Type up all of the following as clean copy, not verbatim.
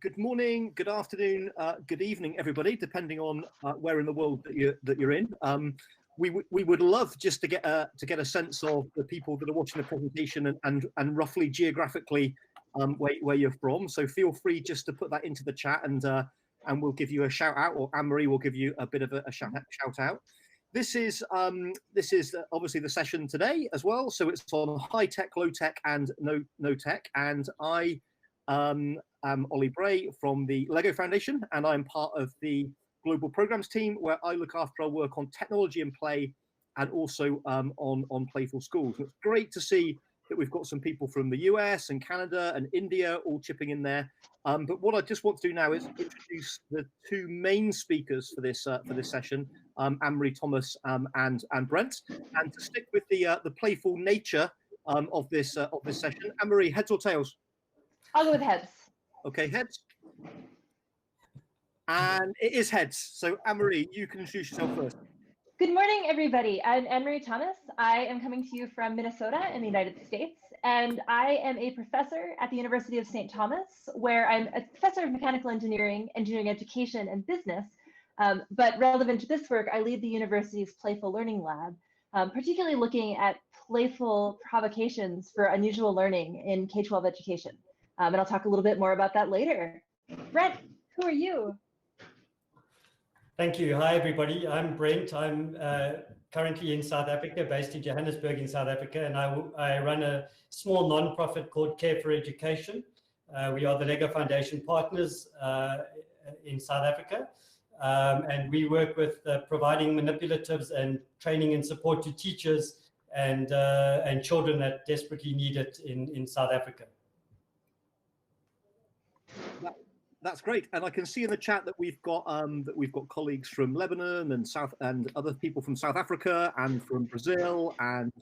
Good morning, good afternoon, good evening, everybody, depending on where in the world that you're in. We would love just to get a sense of the people that are watching the presentation and roughly geographically where you're from. So feel free just to put that into the chat, and we'll give you a shout out, or Anne-Marie will give you a bit of a shout out. This is obviously the session today as well. So it's on high tech, low tech, and no tech. And I am Ollie Bray from the Lego Foundation, and I'm part of the global programs team, where I look after our work on technology and play, and also on Playful schools. And it's great to see that we've got some people from the US and Canada and India all chipping in there. But what I just want to do now is introduce the two main speakers for this session, Anne-Marie Thomas and Brent. And to stick with the playful nature of this session, Anne-Marie, heads or tails? I'll go with heads. Okay, heads. And it is heads. So Anne-Marie, you can introduce yourself first. Good morning, everybody. I'm Anne-Marie Thomas. I am coming to you from Minnesota in the United States, and I am a professor at the University of St. Thomas, where I'm a professor of mechanical engineering, engineering education, and business. But relevant to this work, I lead the university's Playful Learning Lab, particularly looking at playful provocations for unusual learning in K-12 education. And I'll talk a little bit more about that later. Brent, who are you? Thank you. Hi, everybody. I'm Brent. I'm currently in South Africa, based in Johannesburg in South Africa, and I run a small non-profit called Care for Education. We are the Lego Foundation partners in South Africa, and we work with providing manipulatives and training and support to teachers and children that desperately need it in South Africa. That's great, and I can see in the chat that we've got colleagues from Lebanon and other people from South Africa and from Brazil and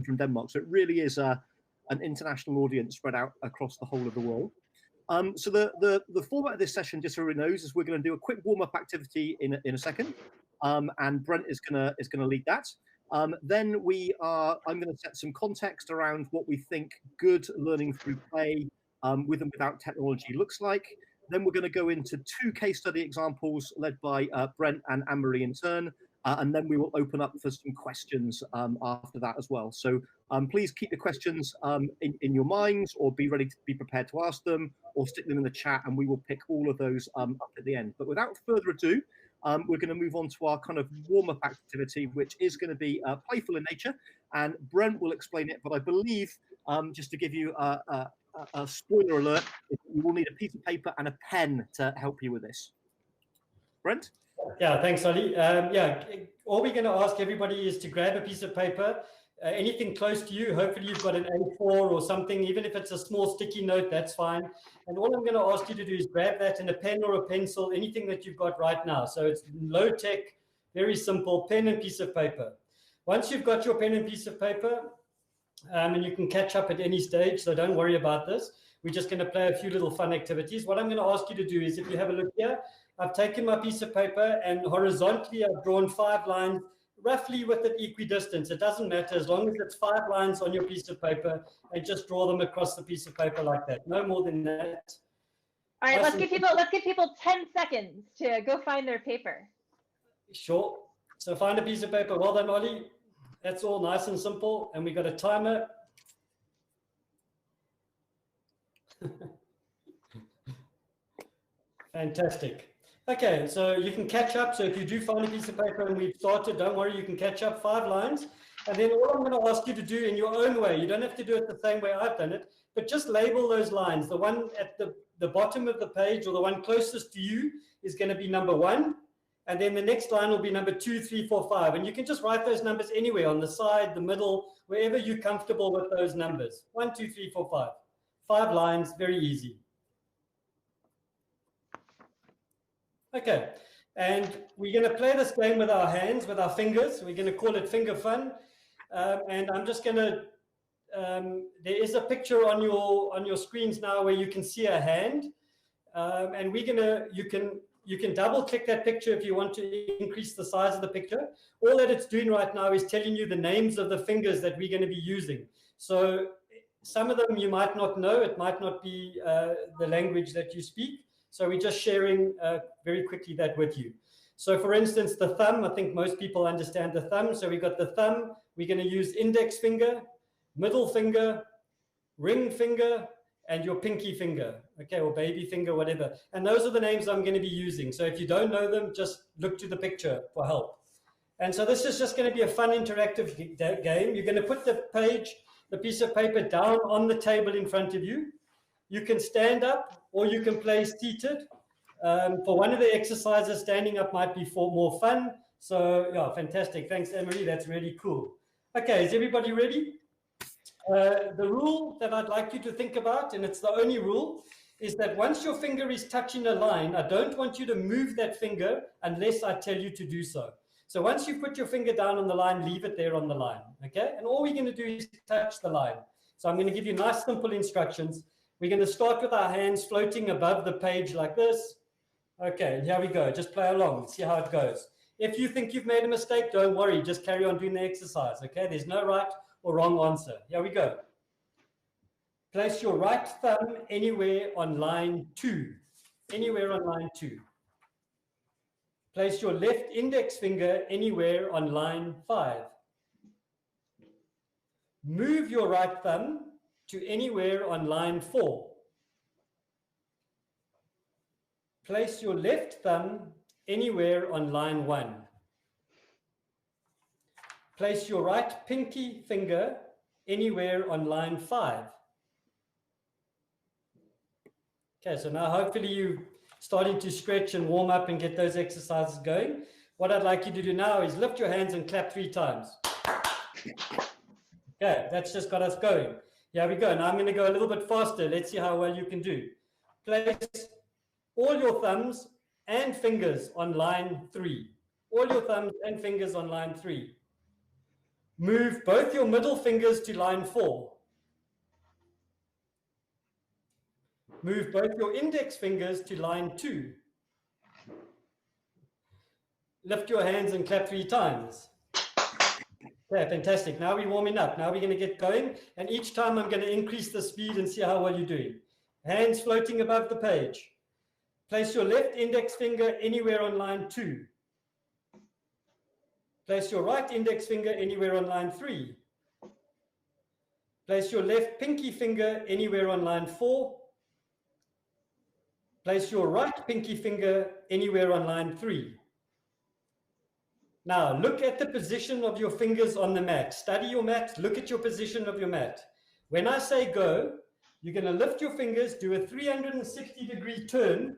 from Denmark. So it really is an international audience spread out across the whole of the world. So the format of this session, just so everyone knows, is we're going to do a quick warm-up activity in a second, and Brent is gonna lead that. Then I'm going to set some context around what we think good learning through play with and without technology looks like. Then we're going to go into two case study examples led by Brent and Anne-Marie in turn, and then we will open up for some questions after that as well. So please keep your questions in your minds, or be prepared to ask them, or stick them in the chat, and we will pick all of those up at the end. But without further ado, we're going to move on to our kind of warm-up activity, which is going to be playful in nature, and Brent will explain it. But I believe, just to give you a spoiler alert, you will need a piece of paper and a pen to help you with this. Brent? Yeah, thanks, Ollie. All we're going to ask everybody is to grab a piece of paper, anything close to you. Hopefully you've got an A4 or something, even if it's a small sticky note, that's fine. And all I'm going to ask you to do is grab that and a pen or a pencil, anything that you've got right now. So it's low tech, very simple, pen and piece of paper. Once you've got your pen and piece of paper, and you can catch up at any stage, so don't worry about this. We're just going to play a few little fun activities. What I'm going to ask you to do is, if you have a look here, I've taken my piece of paper and horizontally I've drawn 5 lines, roughly with an equidistance. It doesn't matter, as long as it's 5 lines on your piece of paper, and just draw them across the piece of paper like that. No more than that. All right, let's give people 10 seconds to go find their paper. Sure. So find a piece of paper. Well done, Ollie. That's all nice and simple, and we got a timer. Fantastic. Okay, so you can catch up. So if you do find a piece of paper and we've started, don't worry, you can catch up 5 lines. And then all I'm going to ask you to do in your own way, you don't have to do it the same way I've done it, but just label those lines. The one at the bottom of the page, or the one closest to you, is going to be number 1. And then the next line will be number 2, 3, 4, 5. And you can just write those numbers anywhere, on the side, the middle, wherever you're comfortable with those numbers. 1, 2, 3, 4, 5. 5 lines, very easy. Okay, and we're going to play this game with our hands, with our fingers. We're going to call it finger fun. And I'm just going to, there is a picture on your screens now where you can see a hand. And we're going to, you can double click that picture if you want to increase the size of the picture. All that it's doing right now is telling you the names of the fingers that we're going to be using. So some of them you might not know. It might not be the language that you speak. So we're just sharing very quickly that with you. So for instance, the thumb, I think most people understand the thumb. So we've got the thumb. We're going to use index finger, middle finger, ring finger, and your pinky finger, okay, or baby finger, whatever. And those are the names I'm going to be using. So if you don't know them, just look to the picture for help. And so this is just going to be a fun interactive game. You're going to put the piece of paper down on the table in front of you. You can stand up or you can play seated. For one of the exercises, standing up might be more fun. So yeah, fantastic. Thanks, Emery. That's really cool. Okay, is everybody ready? The rule that I'd like you to think about, and it's the only rule, is that once your finger is touching a line, I don't want you to move that finger unless I tell you to do so. So once you put your finger down on the line, leave it there on the line, okay? And all we're going to do is touch the line. So I'm going to give you nice, simple instructions. We're going to start with our hands floating above the page like this. Okay, here we go. Just play along. See how it goes. If you think you've made a mistake, don't worry. Just carry on doing the exercise, okay? There's no right or wrong answer. Here we go. Place your right thumb anywhere on line 2. Anywhere on line 2. Place your left index finger anywhere on line 5. Move your right thumb to anywhere on line 4. Place your left thumb anywhere on line 1. Place your right pinky finger anywhere on line 5. Okay, so now hopefully you're starting to stretch and warm up and get those exercises going. What I'd like you to do now is lift your hands and clap 3 times. Okay, that's just got us going. Here we go. Now I'm going to go a little bit faster. Let's see how well you can do. Place all your thumbs and fingers on line 3. All your thumbs and fingers on line 3. Move both your middle fingers to line 4. Move both your index fingers to line 2. Lift your hands and clap 3 times. Okay, fantastic. Now we're warming up. Now we're going to get going. And each time I'm going to increase the speed and see how well you're doing. Hands floating above the page. Place your left index finger anywhere on line 2. Place your right index finger anywhere on line 3. Place your left pinky finger anywhere on line 4. Place your right pinky finger anywhere on line 3. Now, look at the position of your fingers on the mat. Study your mat. Look at your position of your mat. When I say go, you're going to lift your fingers, do a 360-degree turn,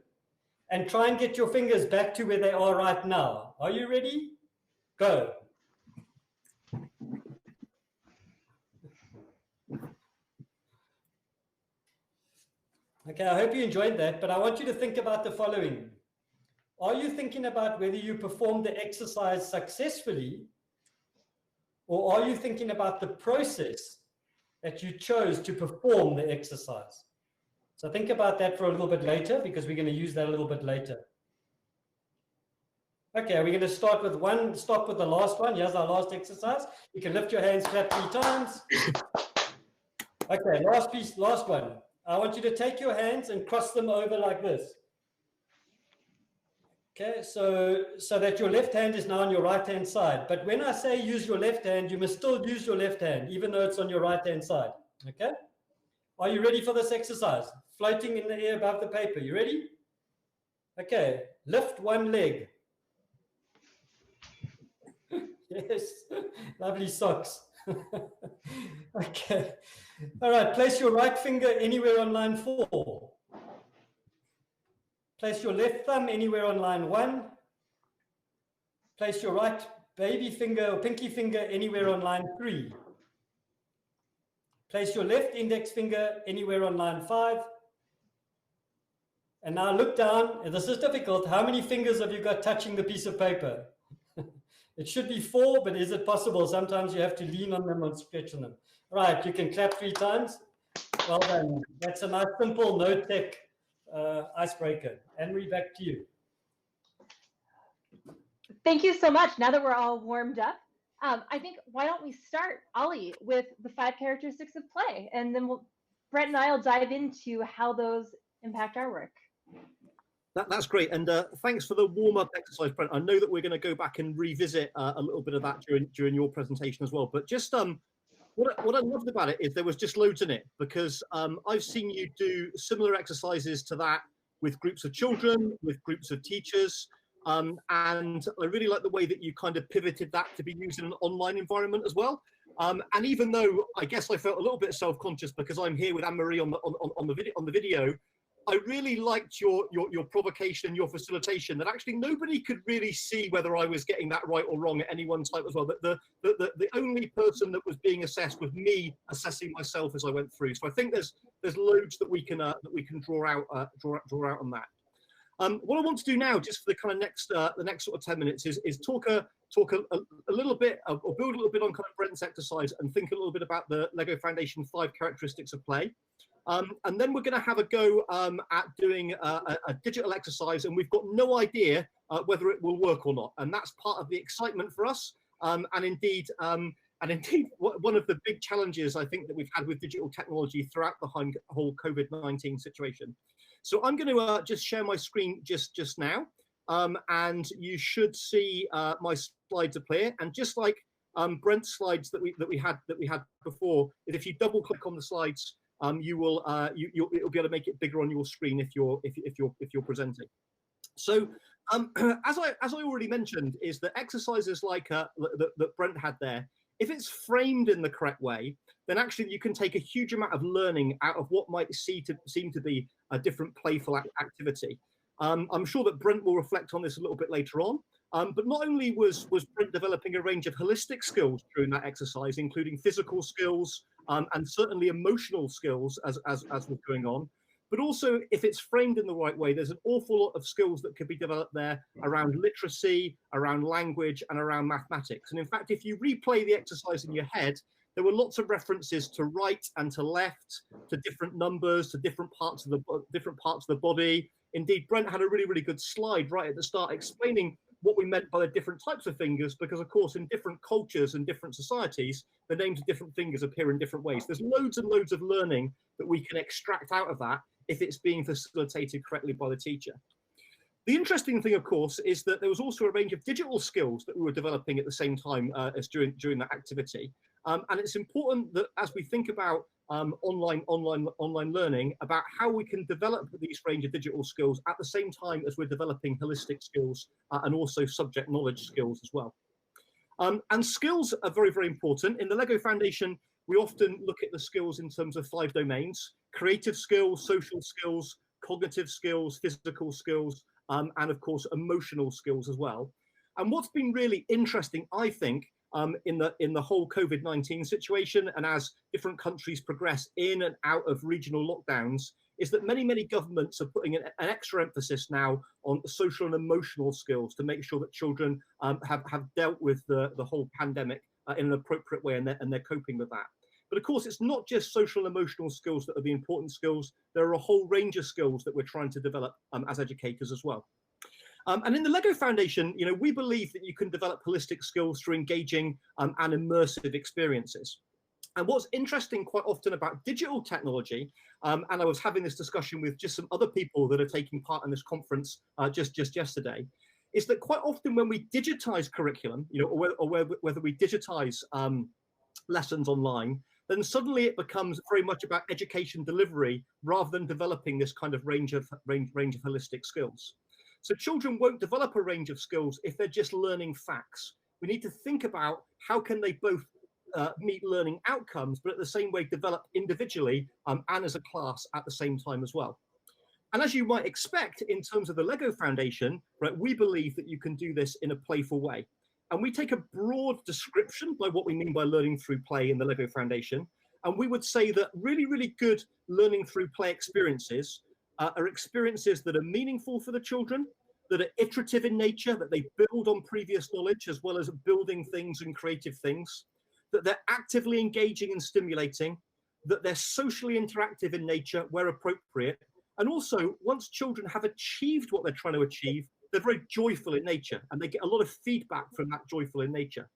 and try and get your fingers back to where they are right now. Are you ready? Go. Okay, I hope you enjoyed that, but I want you to think about the following. Are you thinking about whether you performed the exercise successfully, or are you thinking about the process that you chose to perform the exercise? So think about that for a little bit later, because we're going to use that a little bit later. Okay, we're going to start with stop with the last one. Here's our last exercise. You can lift your hands, clap 3 times. Okay, last one. I want you to take your hands and cross them over like this. Okay, so that your left hand is now on your right-hand side. But when I say use your left hand, you must still use your left hand, even though it's on your right-hand side. Okay? Are you ready for this exercise? Floating in the air above the paper. You ready? Okay, lift one leg. Yes, lovely socks. Okay. All right, place your right finger anywhere on line 4. Place your left thumb anywhere on line 1. Place your right baby finger or pinky finger anywhere on line 3. Place your left index finger anywhere on line 5. And now look down, and this is difficult. How many fingers have you got touching the piece of paper? It should be 4, but is it possible? Sometimes you have to lean on them and stretch on them. All right, you can clap 3 times. Well done. That's a nice, simple, no-tech icebreaker. Anne-Marie, back to you. Thank you so much. Now that we're all warmed up, I think, why don't we start, Ollie, with the 5 characteristics of play, and then Brent and I will dive into how those impact our work. That's great, and thanks for the warm-up exercise, Brent. I know that we're going to go back and revisit a little bit of that during your presentation as well. But just what I loved about it is there was just loads in it, because I've seen you do similar exercises to that with groups of children, with groups of teachers, and I really like the way that you kind of pivoted that to be used in an online environment as well. And even though I guess I felt a little bit self-conscious because I'm here with Anne-Marie on the video, I really liked your provocation and your facilitation, that actually nobody could really see whether I was getting that right or wrong at any one time as well. That the only person that was being assessed was me assessing myself as I went through. So I think there's loads that we can draw out on that. What I want to do now, just for the kind of the next sort of 10 minutes, is talk a little bit, or build a little bit on kind of Brent's exercise, and think a little bit about the LEGO Foundation 5 characteristics of play. And then we're going to have a go at doing a digital exercise, and we've got no idea whether it will work or not. And that's part of the excitement for us. And indeed, one of the big challenges I think that we've had with digital technology throughout the whole COVID-19 situation. So I'm going to just share my screen just now, and you should see my slides appear. And just like Brent's slides that we had before, if you double click on the slides, you'll be able to make it bigger on your screen if you're presenting. So as I already mentioned, is that exercises like that Brent had there, if it's framed in the correct way, then actually you can take a huge amount of learning out of what might seem to be a different playful activity. I'm sure that Brent will reflect on this a little bit later on. But not only was Brent developing a range of holistic skills during that exercise, including physical skills and certainly emotional skills as was going on, but also if it's framed in the right way, there's an awful lot of skills that could be developed there around literacy, around language, and around mathematics. And in fact, if you replay the exercise in your head, there were lots of references to right and to left, to different numbers, to different parts of the body. Indeed, Brent had a really good slide right at the start explaining what we meant by the different types of fingers, because of course in different cultures and different societies, the names of different fingers appear in different ways. There's loads and loads of learning that we can extract out of that if it's being facilitated correctly by the teacher. The interesting thing, of course, is that there was also a range of digital skills that we were developing at the same time as during that activity. And it's important that as we think about online learning, about how we can develop these range of digital skills at the same time as we're developing holistic skills and also subject knowledge skills as well. And skills are very important. In the LEGO Foundation, we often look at the skills in terms of 5 domains: creative skills, social skills, cognitive skills, physical skills, and of course, emotional skills as well. And what's been really interesting, I think, in the whole COVID-19 situation, and as different countries progress in and out of regional lockdowns, is that many governments are putting an extra emphasis now on social and emotional skills to make sure that children have dealt with the whole pandemic in an appropriate way, and they're coping with that. But of course, it's not just social and emotional skills that are the important skills. There are a whole range of skills that we're trying to develop as educators as well. And in the LEGO Foundation, we believe that you can develop holistic skills through engaging and immersive experiences. And what's interesting quite often about digital technology, and I was having this discussion with just some other people that are taking part in this conference just yesterday, is that quite often when we digitize curriculum, or whether we digitize lessons online, then suddenly it becomes very much about education delivery rather than developing this kind of range of holistic skills. So children won't develop a range of skills if they're just learning facts. We need to think about how can they both meet learning outcomes, but at the same way develop individually and as a class at the same time as well. And as you might expect, in terms of the LEGO Foundation, right, we believe that you can do this in a playful way. And we take a broad description by what we mean by learning through play in the LEGO Foundation. And we would say that really good learning through play experiences are experiences that are meaningful for the children, that are iterative in nature, that they build on previous knowledge as well as building things and creative things, that they're actively engaging and stimulating, that they're socially interactive in nature where appropriate. And also, once children have achieved what they're trying to achieve, they're very joyful in nature and they get a lot of feedback from that joyful in nature.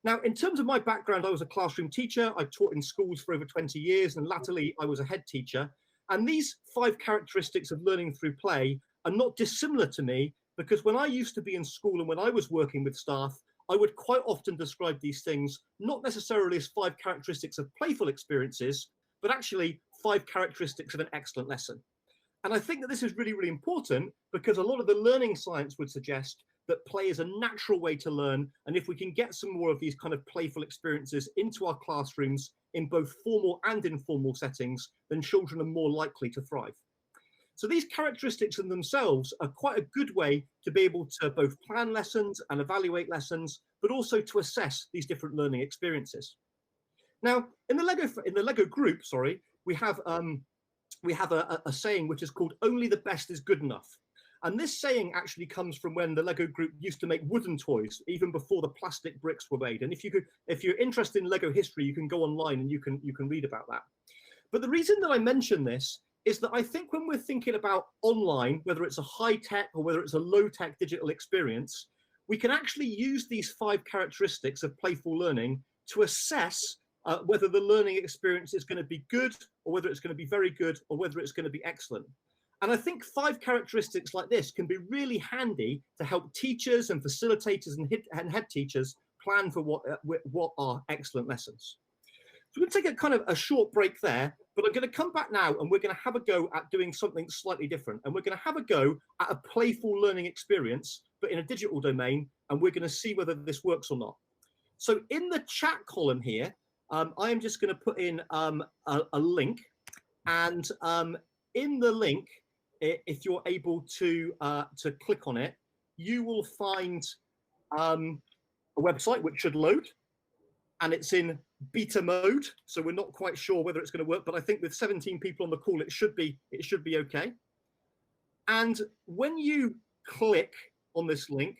Now, in terms of my background, I was a classroom teacher. I taught in schools for over 20 years, and latterly I was a head teacher. And these 5 characteristics of learning through play are not dissimilar to me, because when I used to be in school and when I was working with staff, I would quite often describe these things not necessarily as 5 characteristics of playful experiences, but actually 5 characteristics of an excellent lesson. And I think that this is really, really important, because a lot of the learning science would suggest that play is a natural way to learn. And if we can get some more of these kind of playful experiences into our classrooms in both formal and informal settings, then children are more likely to thrive. So these characteristics in themselves are quite a good way to be able to both plan lessons and evaluate lessons, but also to assess these different learning experiences. Now, in the Lego group, we have a saying which is called "Only the best is good enough." And this saying actually comes from when the Lego group used to make wooden toys, even before the plastic bricks were made. And if you're interested in Lego history, you can go online and you can read about that. But the reason that I mention this is that I think when we're thinking about online, whether it's a high-tech or whether it's a low-tech digital experience, we can actually use these 5 characteristics of playful learning to assess whether the learning experience is going to be good, or whether it's going to be very good, or whether it's going to be excellent. And I think 5 characteristics like this can be really handy to help teachers and facilitators and head teachers plan for what are excellent lessons. So we're going to take a kind of a short break there, but I'm going to come back now and we're going to have a go at doing something slightly different. And we're going to have a go at a playful learning experience, but in a digital domain, and we're going to see whether this works or not. So in the chat column here, I am just going to put in a link, and in the link, if you're able to click on it, you will find a website which should load, and it's in beta mode, so we're not quite sure whether it's going to work, but I think with 17 people on the call, it should be okay. And when you click on this link,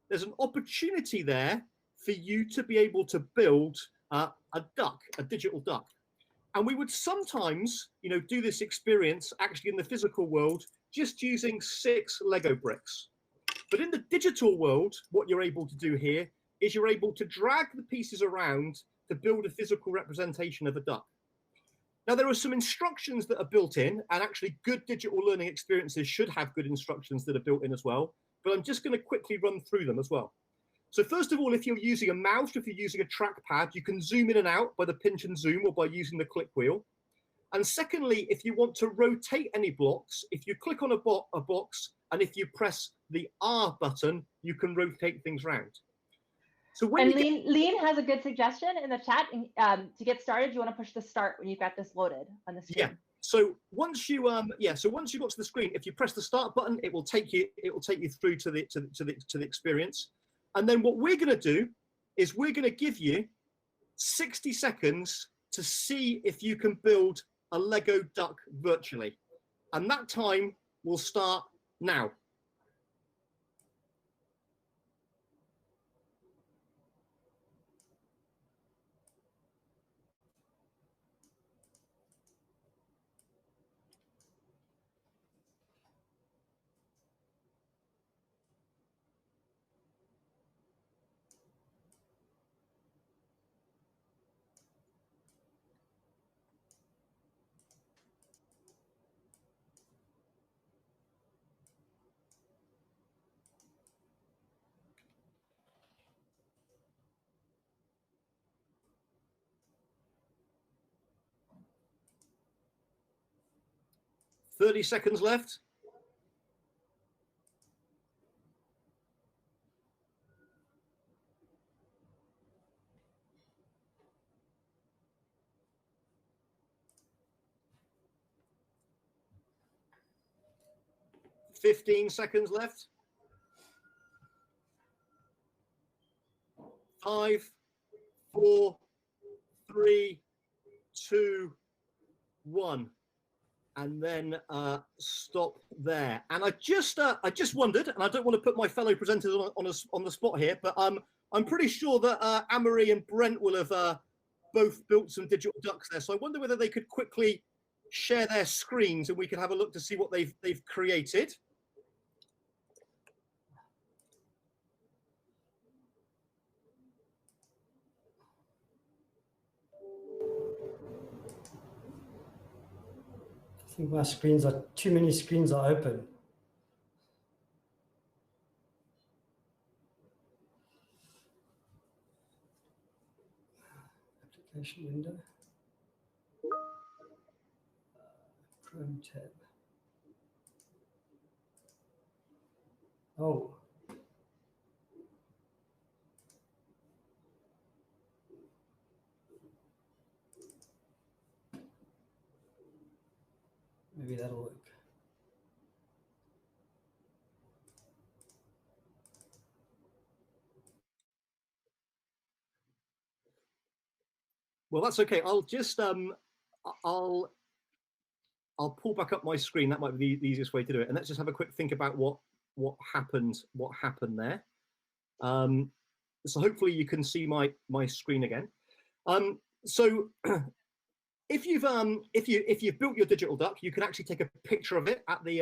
there's an opportunity there for you to be able to build a duck, a digital duck. And we would sometimes, do this experience actually in the physical world, just using 6 Lego bricks. But in the digital world, what you're able to do here is you're able to drag the pieces around to build a physical representation of a duck. Now, there are some instructions that are built in, and actually good digital learning experiences should have good instructions that are built in as well. But I'm just going to quickly run through them as well. So first of all, if you're using a mouse, if you're using a trackpad, you can zoom in and out by the pinch and zoom or by using the click wheel. And secondly, if you want to rotate any blocks, if you click on a box and if you press the R button, you can rotate things around. So when Lean has a good suggestion in the chat. To get started, you want to push the start when you've got this loaded on the screen. Yeah. So once you got to the screen, if you press the start button, it will take you through to the experience. And then what we're going to do is we're going to give you 60 seconds to see if you can build a Lego duck virtually. And that time will start now. "30 seconds left. "15 seconds left. 5, 4, 3, 2, 1. And then stop there. And I just wondered, and I don't want to put my fellow presenters on the spot here, but I'm pretty sure that Anne-Marie and Brent will have both built some digital ducks there. So I wonder whether they could quickly share their screens and we can have a look to see what they've created. think my screens are, too many screens are open. Application window. Chrome tab. Oh. Maybe that'll work. Well, that's okay. I'll just I'll pull back up my screen. That might be the easiest way to do it. And let's just have a quick think about what happened there. So hopefully you can see my screen again. So if you've built your digital duck, you can actually take a picture of it at the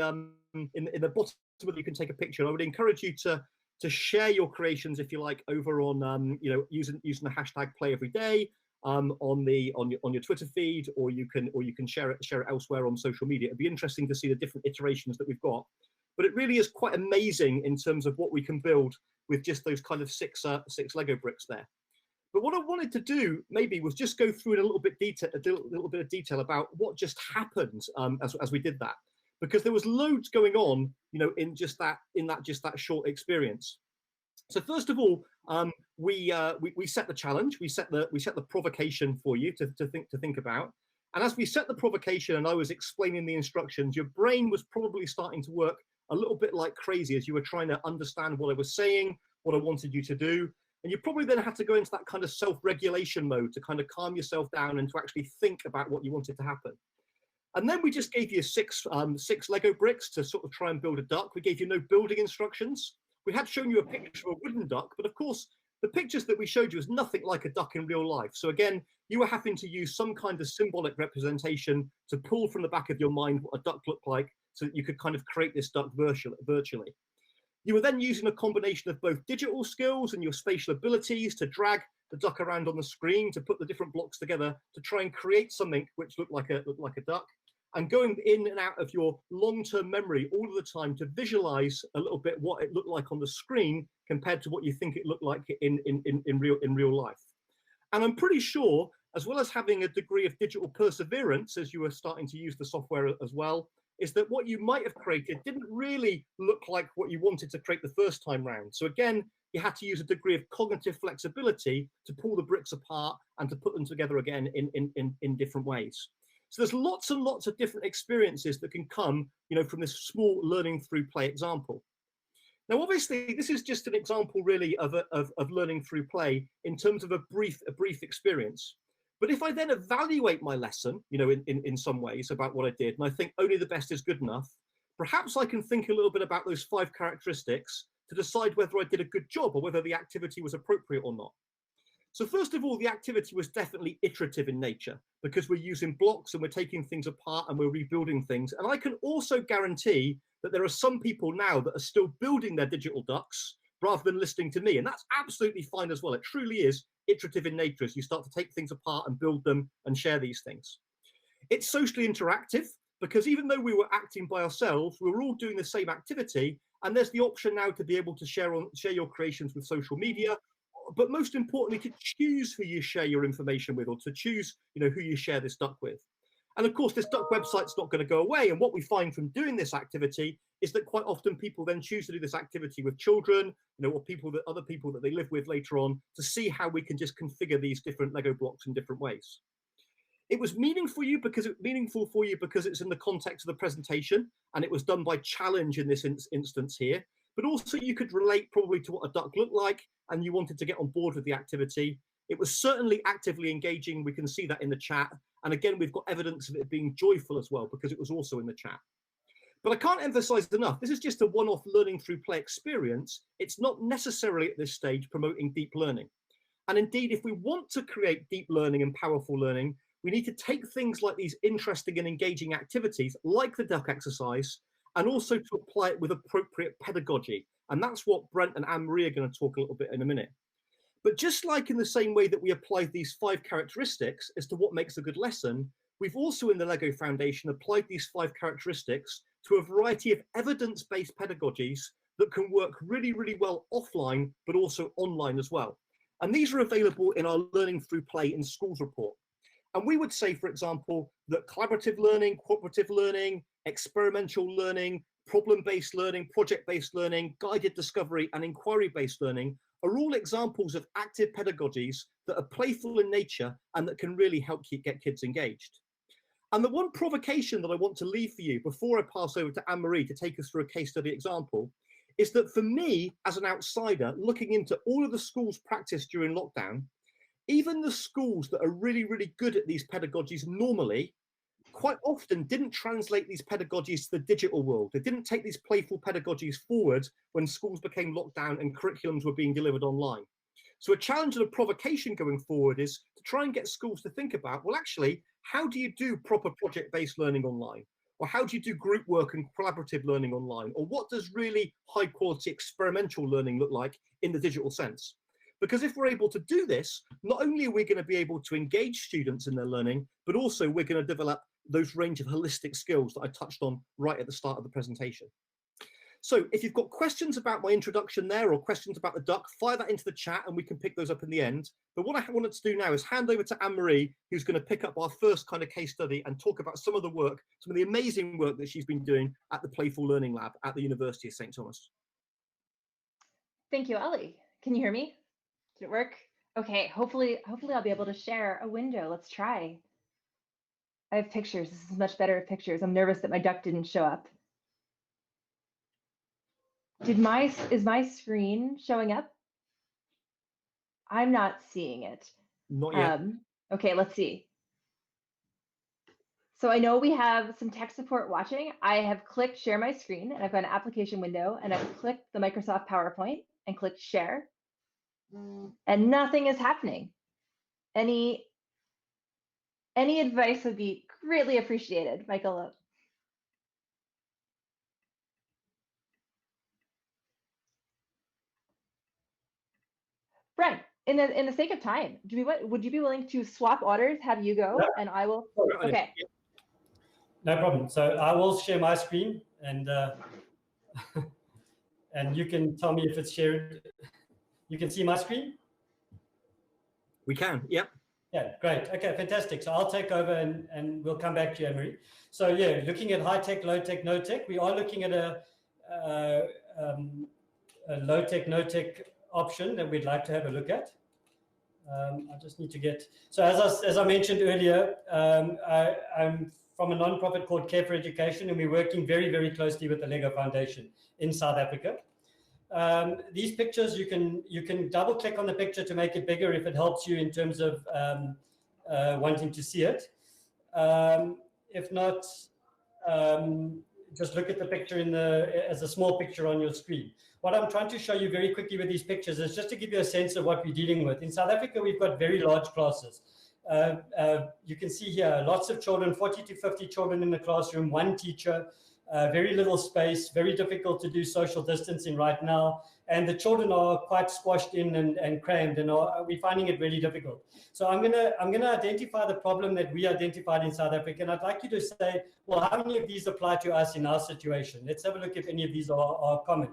in the bottom. You can take a picture. I would encourage you to share your creations, if you like, over on using the hashtag #PlayEveryday on your Twitter feed, or you can share it elsewhere on social media. It'd be interesting to see the different iterations that we've got. But it really is quite amazing in terms of what we can build with just those kind of six Lego bricks there. But what I wanted to do maybe was just go through in a little bit of detail about what just happened as we did that, because there was loads going on, in that short experience. So first of all, we set the challenge, we set the provocation for you to think about. And as we set the provocation and I was explaining the instructions, your brain was probably starting to work a little bit like crazy as you were trying to understand what I was saying, what I wanted you to do. And you probably then had to go into that kind of self-regulation mode to kind of calm yourself down and to actually think about what you wanted to happen. And then we just gave you six Lego bricks to sort of try and build a duck. We gave you no building instructions. We had shown you a picture of a wooden duck, but of course, the pictures that we showed you was nothing like a duck in real life. So again, you were having to use some kind of symbolic representation to pull from the back of your mind what a duck looked like so that you could kind of create this duck virtually. You were then using a combination of both digital skills and your spatial abilities to drag the duck around on the screen, to put the different blocks together, to try and create something which looked like a duck, and going in and out of your long-term memory all of the time to visualize a little bit what it looked like on the screen compared to what you think it looked like in real life. And I'm pretty sure, as well as having a degree of digital perseverance as you were starting to use the software as well, is that what you might have created didn't really look like what you wanted to create the first time round. So again, you had to use a degree of cognitive flexibility to pull the bricks apart and to put them together again in different ways. So there's lots and lots of different experiences that can come, from this small learning through play example. Now, obviously, this is just an example really of learning through play in terms of a brief experience. But if I then evaluate my lesson, in some ways about what I did, and I think only the best is good enough, perhaps I can think a little bit about those 5 characteristics to decide whether I did a good job or whether the activity was appropriate or not. So first of all, the activity was definitely iterative in nature because we're using blocks and we're taking things apart and we're rebuilding things. And I can also guarantee that there are some people now that are still building their digital ducks rather than listening to me. And that's absolutely fine as well. It truly is iterative in nature as you start to take things apart and build them and share these things. It's socially interactive because even though we were acting by ourselves, we were all doing the same activity. And there's the option now to be able to share your creations with social media, but most importantly, to choose who you share your information with, or to choose, who you share this duck with. And of course, this duck website's not going to go away. And what we find from doing this activity is that quite often people then choose to do this activity with children, or other people that they live with later on, to see how we can just configure these different Lego blocks in different ways. It was meaningful for you because it's in the context of the presentation, and it was done by challenge in this instance here. But also you could relate probably to what a duck looked like, and you wanted to get on board with the activity. It was certainly actively engaging. We can see that in the chat. And again, we've got evidence of it being joyful as well, because it was also in the chat. But I can't emphasize enough, this is just a one-off learning through play experience. It's not necessarily at this stage promoting deep learning. And indeed, if we want to create deep learning and powerful learning, we need to take things like these interesting and engaging activities, like the duck exercise, and also to apply it with appropriate pedagogy. And that's what Brent and Anne-Marie are going to talk a little bit in a minute. But just like in the same way that we applied these 5 characteristics as to what makes a good lesson, we've also in the LEGO Foundation applied these 5 characteristics to a variety of evidence-based pedagogies that can work really, really well offline, but also online as well. And these are available in our Learning Through Play in Schools report. And we would say, for example, that collaborative learning, cooperative learning, experimental learning, problem-based learning, project-based learning, guided discovery, and inquiry-based learning are all examples of active pedagogies that are playful in nature and that can really help get kids engaged. And the one provocation that I want to leave for you before I pass over to Anne-Marie to take us through a case study example is that for me, as an outsider, looking into all of the schools' practice during lockdown, even the schools that are really, really good at these pedagogies normally, quite often didn't translate these pedagogies to the digital world. They didn't take these playful pedagogies forward when schools became locked down and curriculums were being delivered online. So a challenge and a provocation going forward is to try and get schools to think about, well, actually, how do you do proper project-based learning online? Or how do you do group work and collaborative learning online? Or what does really high-quality experimental learning look like in the digital sense? Because if we're able to do this, not only are we going to be able to engage students in their learning, but also we're going to develop those range of holistic skills that I touched on right at the start of the presentation. So if you've got questions about my introduction there or questions about the duck, fire that into the chat and we can pick those up in the end. But what I wanted to do now is hand over to Anne-Marie, who's going to pick up our first kind of case study and talk about some of the work, some of the amazing work that she's been doing at the Playful Learning Lab at the University of St. Thomas. Thank you, Ollie. Can you hear me? Did it work? Okay, hopefully I'll be able to share a window. Let's try. I have pictures. This is much better with pictures. I'm nervous that my duck didn't show up. Is my screen showing up? I'm not seeing it. Not yet. Okay, let's see. So I know we have some tech support watching. I have clicked share my screen and I've got an application window and I've clicked the Microsoft PowerPoint and clicked share and nothing is happening. Any advice would be greatly appreciated, Michael. Brent, in the sake of time, would you be willing to swap orders, have you go, and I will? Okay. No problem. So I will share my screen, and and you can tell me if it's shared. You can see my screen? We can, yep. Yeah, great. Okay, fantastic. So I'll take over and we'll come back to you, Anne-Marie. So yeah, looking at high tech, low tech, no tech, we are looking at a low tech, no tech option that we'd like to have a look at. I just need to get, so as I mentioned earlier, I'm from a non-profit called Care for Education, and we're working very, very closely with the LEGO Foundation in South Africa. These pictures, you can double click on the picture to make it bigger if it helps you in terms of wanting to see it. If not, just look at the picture as a small picture on your screen. What I'm trying to show you very quickly with these pictures is just to give you a sense of what we're dealing with. In South Africa, we've got very large classes. You can see here, lots of children, 40 to 50 children in the classroom, one teacher, very little space, very difficult to do social distancing right now. And the children are quite squashed in and crammed, and we're finding it really difficult. So I'm gonna identify the problem that we identified in South Africa, and I'd like you to say, well, how many of these apply to us in our situation? Let's have a look if any of these are common.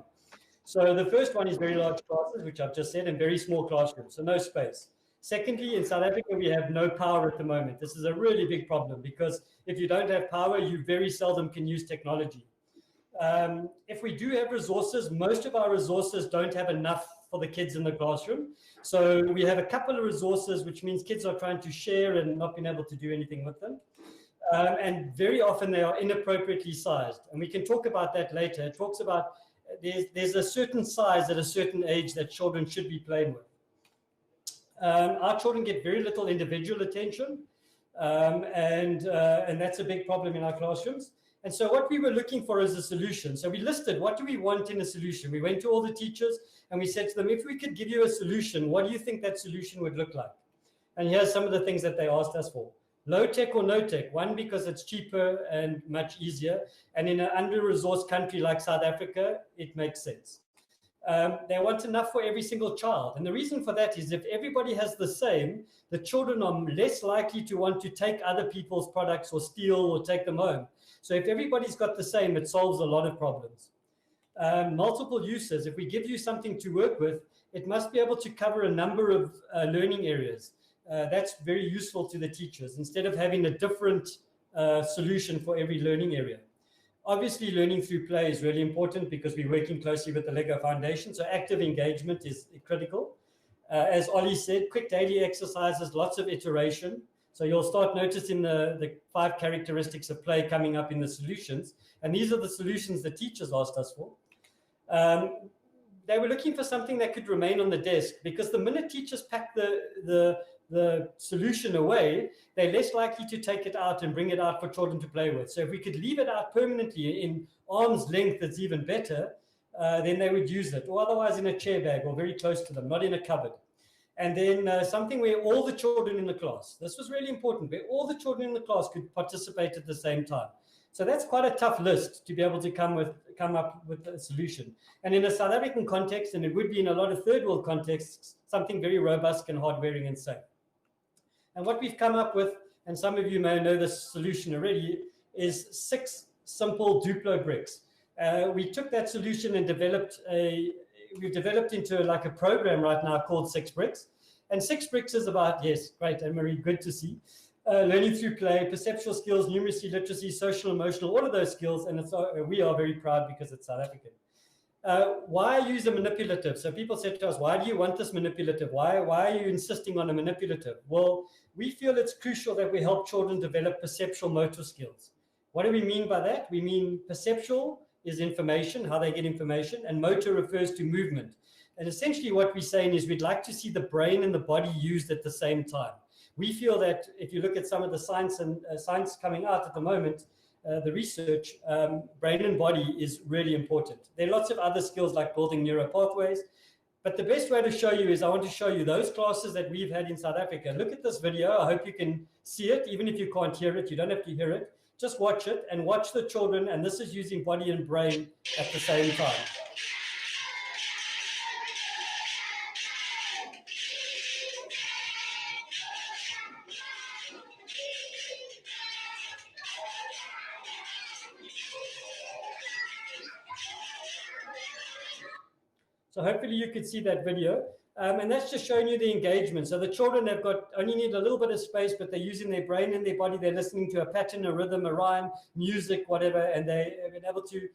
So the first one is very large classes, which I've just said, and very small classrooms, so no space. Secondly, in South Africa, we have no power at the moment. This is a really big problem because if you don't have power, you very seldom can use technology. If we do have resources, most of our resources don't have enough for the kids in the classroom. So we have a couple of resources, which means kids are trying to share and not being able to do anything with them. And very often they are inappropriately sized. And we can talk about that later. It talks about there's a certain size at a certain age that children should be playing with. Our children get very little individual attention, and that's a big problem in our classrooms. And so what we were looking for is a solution. So we listed, what do we want in a solution? We went to all the teachers and we said to them, if we could give you a solution, what do you think that solution would look like? And here's some of the things that they asked us for. Low tech or no tech? One, because it's cheaper and much easier. And in an under-resourced country like South Africa, it makes sense. They want enough for every single child. And the reason for that is if everybody has the same, the children are less likely to want to take other people's products or steal or take them home. So if everybody's got the same, it solves a lot of problems. Multiple uses. If we give you something to work with, it must be able to cover a number of learning areas. That's very useful to the teachers instead of having a different solution for every learning area. Obviously, learning through play is really important because we're working closely with the Lego Foundation. So active engagement is critical. As Ollie said, quick daily exercises, lots of iteration. So you'll start noticing the 5 characteristics of play coming up in the solutions. And these are the solutions the teachers asked us for. They were looking for something that could remain on the desk because the minute teachers pack the solution away, they're less likely to take it out and bring it out for children to play with. So if we could leave it out permanently in arm's length, it's even better, then they would use it, or otherwise in a chair bag or very close to them, not in a cupboard. And then something where all the children in the class, this was really important, where all the children in the class could participate at the same time. So that's quite a tough list to be able to come up with a solution. And in a South African context, and it would be in a lot of third world contexts, something very robust and hard-wearing and safe. And what we've come up with, and some of you may know this solution already, is 6 simple Duplo bricks. We took that solution and we've developed into like a program right now called 6 bricks. And 6 bricks is about, yes, great, Anne-Marie, good to see. Learning through play, perceptual skills, numeracy, literacy, social, emotional, all of those skills. And we are very proud because it's South African. Why use a manipulative? So people said to us, why do you want this manipulative? Why are you insisting on a manipulative? Well, we feel it's crucial that we help children develop perceptual motor skills. What do we mean by that? We mean perceptual is information, how they get information, and motor refers to movement. And essentially what we're saying is we'd like to see the brain and the body used at the same time. We feel that if you look at some of the science coming out at the moment, the research, brain and body is really important. There are lots of other skills like building neural pathways, but the best way to show you is I want to show you those classes that we've had in South Africa. Look at this video. I hope you can see it, even if you can't hear it. You don't have to hear it. Just watch it and watch the children, and this is using body and brain at the same time. So hopefully you could see that video. And that's just showing you the engagement. So the children have only need a little bit of space, but they're using their brain and their body. They're listening to a pattern, a rhythm, a rhyme, music, whatever, and they have been able to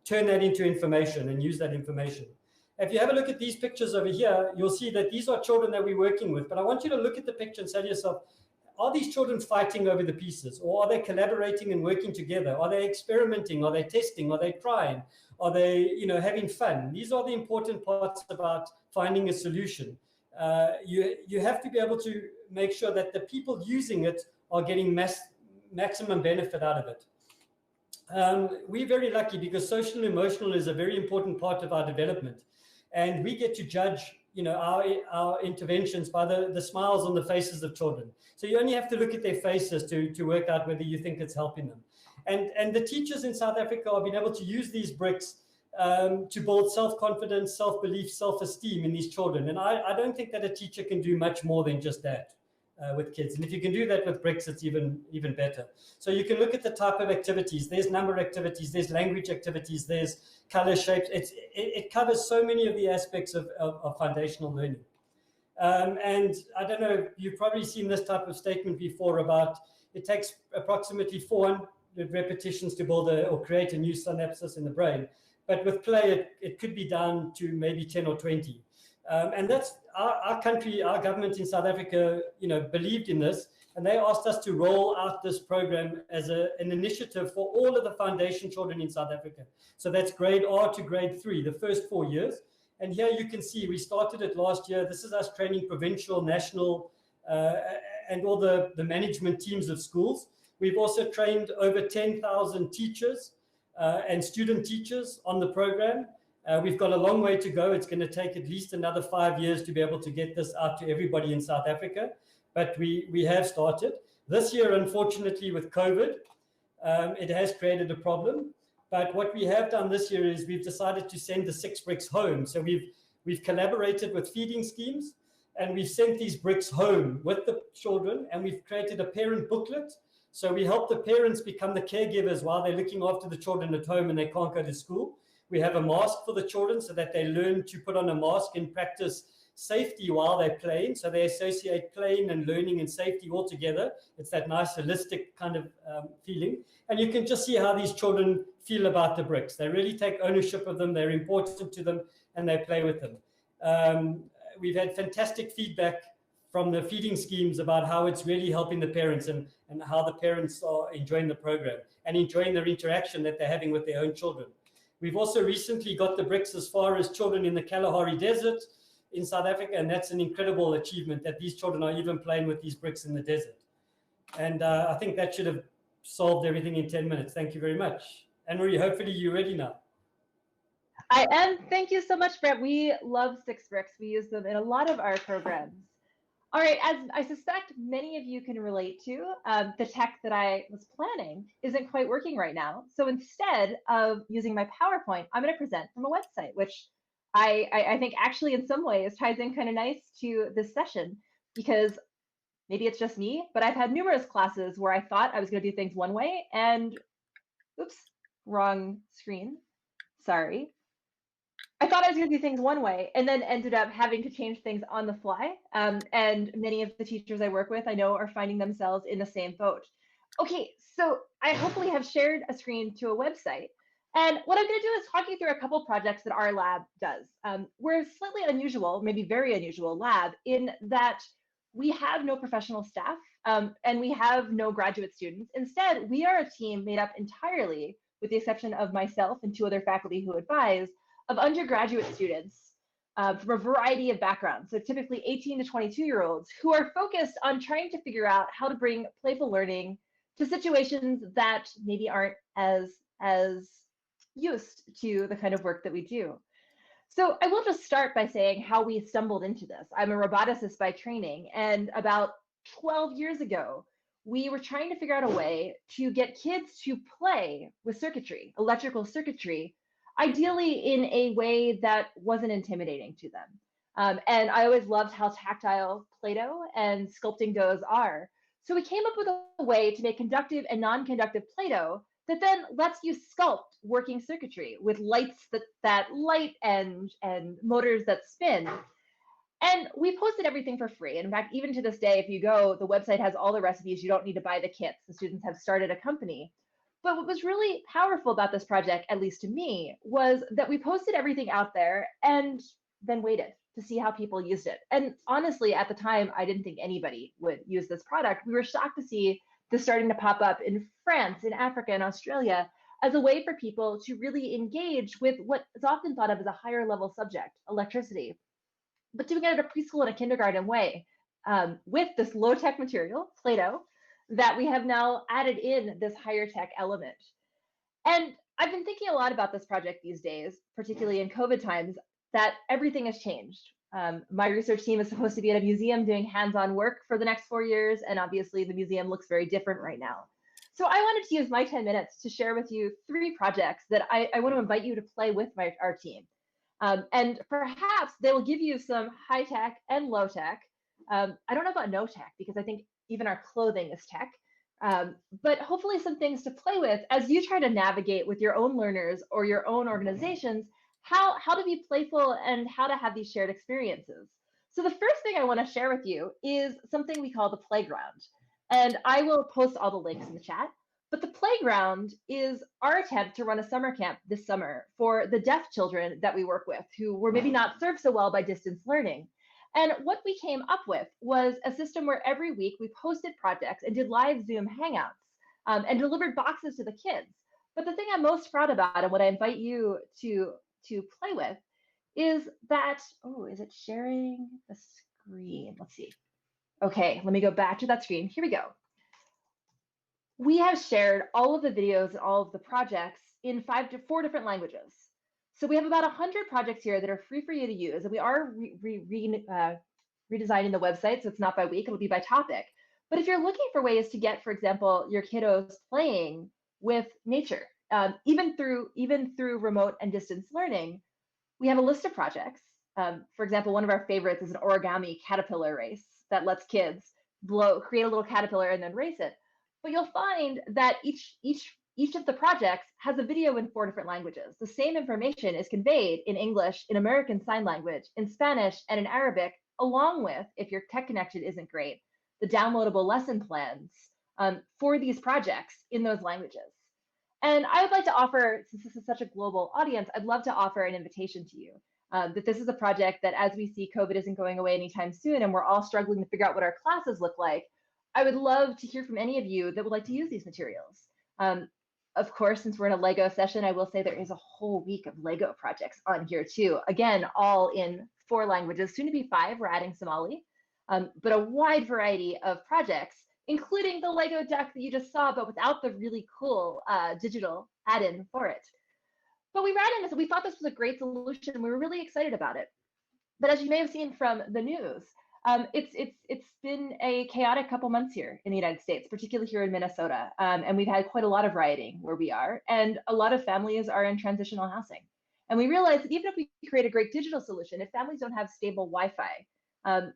turn that into information and use that information. If you have a look at these pictures over here, you'll see that these are children that we're working with. But I want you to look at the picture and say to yourself, are these children fighting over the pieces? Or are they collaborating and working together? Are they experimenting? Are they testing? Are they trying? Are they, having fun? These are the important parts about finding a solution. You have to be able to make sure that the people using it are getting maximum benefit out of it. We're very lucky because social and emotional is a very important part of our development. And we get to judge our interventions by the smiles on the faces of children. So you only have to look at their faces to work out whether you think it's helping them. And the teachers in South Africa have been able to use these bricks to build self-confidence, self-belief, self-esteem in these children. And I don't think that a teacher can do much more than just that with kids. And if you can do that with bricks, it's even better. So you can look at the type of activities. There's number activities, there's language activities, there's color shapes. It covers so many of the aspects of foundational learning. And I don't know, you've probably seen this type of statement before about it takes approximately 400 repetitions to build or create a new synapses in the brain. But with play, it could be down to maybe 10 or 20. And that's our country, our government in South Africa, believed in this. And they asked us to roll out this program as an initiative for all of the foundation children in South Africa. So that's grade R to grade 3, the first 4 years. And here you can see we started it last year. This is us training provincial, national, and all the management teams of schools. We've also trained over 10,000 teachers and student teachers on the program. We've got a long way to go. It's going to take at least another 5 years to be able to get this out to everybody in South Africa. But we have started. This year, unfortunately, with COVID, it has created a problem. But what we have done this year is we've decided to send the 6 bricks home. So we've collaborated with feeding schemes, and we've sent these bricks home with the children, and we've created a parent booklet. So we help the parents become the caregivers while they're looking after the children at home and they can't go to school. We have a mask for the children so that they learn to put on a mask and practice safety while they're playing. So they associate playing and learning and safety all together. It's that nice holistic kind of feeling. And you can just see how these children feel about the bricks. They really take ownership of them. They're important to them and they play with them. We've had fantastic feedback from the feeding schemes about how it's really helping the parents and how the parents are enjoying the program and enjoying their interaction that they're having with their own children. We've also recently got the bricks as far as children in the Kalahari Desert in South Africa, and that's an incredible achievement that these children are even playing with these bricks in the desert. And I think that should have solved everything in 10 minutes. Thank you very much. Anne-Marie, hopefully you're ready now. I am. Thank you so much, Brett. We love 6 bricks. We use them in a lot of our programs. All right, as I suspect many of you can relate to, the tech that I was planning isn't quite working right now. So instead of using my PowerPoint, I'm going to present from a website, which I think actually in some ways ties in kind of nice to this session, because maybe it's just me, but I've had numerous classes where I thought I was going to do things one way and, oops, wrong screen, sorry. I thought I was going to do things one way and then ended up having to change things on the fly. And many of the teachers I work with, I know, are finding themselves in the same boat. Okay, so I hopefully have shared a screen to a website. And what I'm going to do is talk you through a couple projects that our lab does. We're a slightly unusual, maybe very unusual lab in that we have no professional staff and we have no graduate students. Instead, we are a team made up entirely, with the exception of myself and 2 other faculty who advise, of undergraduate students from a variety of backgrounds. So typically 18 to 22-year-olds who are focused on trying to figure out how to bring playful learning to situations that maybe aren't as used to the kind of work that we do. So I will just start by saying how we stumbled into this. I'm a roboticist by training, and about 12 years ago, we were trying to figure out a way to get kids to play with circuitry, electrical circuitry, ideally in a way that wasn't intimidating to them. And I always loved how tactile Play-Doh and sculpting doughs are. So we came up with a way to make conductive and non-conductive Play-Doh that then lets you sculpt working circuitry with lights that light and motors that spin. And we posted everything for free. And in fact, even to this day, if you go, the website has all the recipes. You don't need to buy the kits. The students have started a company. But what was really powerful about this project, at least to me, was that we posted everything out there and then waited to see how people used it. And honestly, at the time, I didn't think anybody would use this product. We were shocked to see this starting to pop up in France, in Africa, and Australia as a way for people to really engage with what is often thought of as a higher level subject, electricity, but doing it at a preschool and a kindergarten way with this low-tech material, Play-Doh, that we have now added in this higher tech element. And I've been thinking a lot about this project these days, particularly in COVID times, that everything has changed. My research team is supposed to be at a museum doing hands-on work for the next 4 years, and obviously the museum looks very different right now. So I wanted to use my 10 minutes to share with you 3 projects that I want to invite you to play with our team. And perhaps they will give you some high tech and low tech. I don't know about no tech, because I think even our clothing is tech, but hopefully some things to play with as you try to navigate with your own learners or your own organizations, how to be playful and how to have these shared experiences. So the first thing I want to share with you is something we call the playground. And I will post all the links in the chat. But the playground is our attempt to run a summer camp this summer for the deaf children that we work with who were maybe not served so well by distance learning. And what we came up with was a system where every week we posted projects and did live Zoom hangouts and delivered boxes to the kids. But the thing I'm most proud about and what I invite you to play with is that, oh, is it sharing the screen? Let's see. Okay, let me go back to that screen. Here we go. We have shared all of the videos and all of the projects in 4 different languages. So we have about 100 projects here that are free for you to use, and we are redesigning the website, so it's not by week, it'll be by topic. But if you're looking for ways to get, for example, your kiddos playing with nature, even through remote and distance learning, we have a list of projects. For example, one of our favorites is an origami caterpillar race that lets kids create a little caterpillar and then race it. But you'll find that each of the projects has a video in 4 different languages. The same information is conveyed in English, in American Sign Language, in Spanish, and in Arabic, along with, if your tech connection isn't great, the downloadable lesson plans for these projects in those languages. And I would like to offer, since this is such a global audience, I'd love to offer an invitation to you. That this is a project that, as we see COVID isn't going away anytime soon and we're all struggling to figure out what our classes look like, I would love to hear from any of you that would like to use these materials. Of course, since we're in a Lego session, I will say there is a whole week of Lego projects on here too. Again, all in 4 languages, soon to be 5, we're adding Somali, but a wide variety of projects, including the Lego duck that you just saw, but without the really cool digital add-in for it. But we ran into this, we thought this was a great solution, and we were really excited about it. But as you may have seen from the news, it's been a chaotic couple months here in the United States, particularly here in Minnesota. And we've had quite a lot of rioting where we are, and a lot of families are in transitional housing. And we realized that even if we create a great digital solution, if families don't have stable Wi-Fi,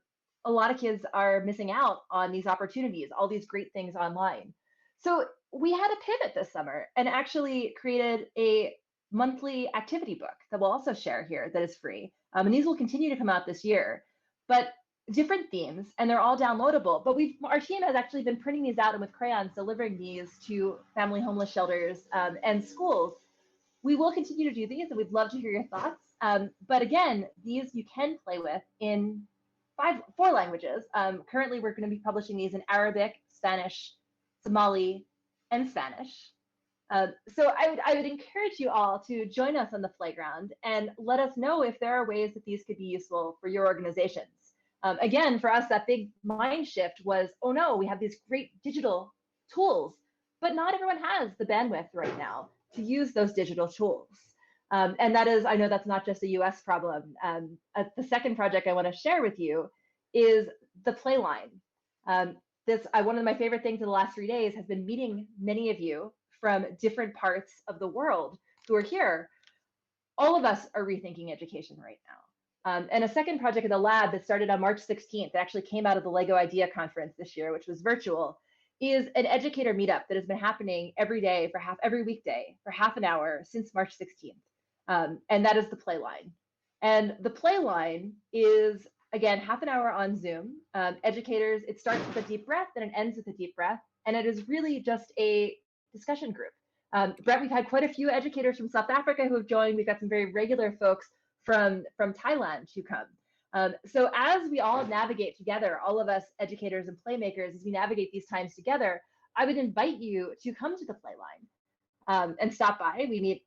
a lot of kids are missing out on these opportunities, all these great things online. So we had a pivot this summer and actually created a monthly activity book that we'll also share here that is free. And these will continue to come out this year, but different themes, and they're all downloadable. But our team has actually been printing these out and with crayons delivering these to family homeless shelters and schools. We will continue to do these, and we'd love to hear your thoughts. But again, these you can play with in 4 languages. Currently, we're going to be publishing these in Arabic, Spanish, Somali, and Spanish. So I would encourage you all to join us on the playground and let us know if there are ways that these could be useful for your organizations. Again, for us, that big mind shift was, oh no, we have these great digital tools, but not everyone has the bandwidth right now to use those digital tools. And that is, I know that's not just a US problem. The second project I want to share with you is the Playline. One of my favorite things in the last 3 days has been meeting many of you from different parts of the world who are here. All of us are rethinking education right now. And a second project in the lab that started on March 16th, that actually came out of the Lego Idea Conference this year, which was virtual, is an educator meetup that has been happening every weekday for half an hour since March 16th. And that is the Playline. And the Playline is, again, half an hour on Zoom. Educators, it starts with a deep breath and it ends with a deep breath. And it is really just a discussion group. Brett, we've had quite a few educators from South Africa who have joined. We've got some very regular folks from Thailand who come. So as we all navigate together, all of us educators and playmakers, as we navigate these times together, I would invite you to come to the Playline and stop by. We meet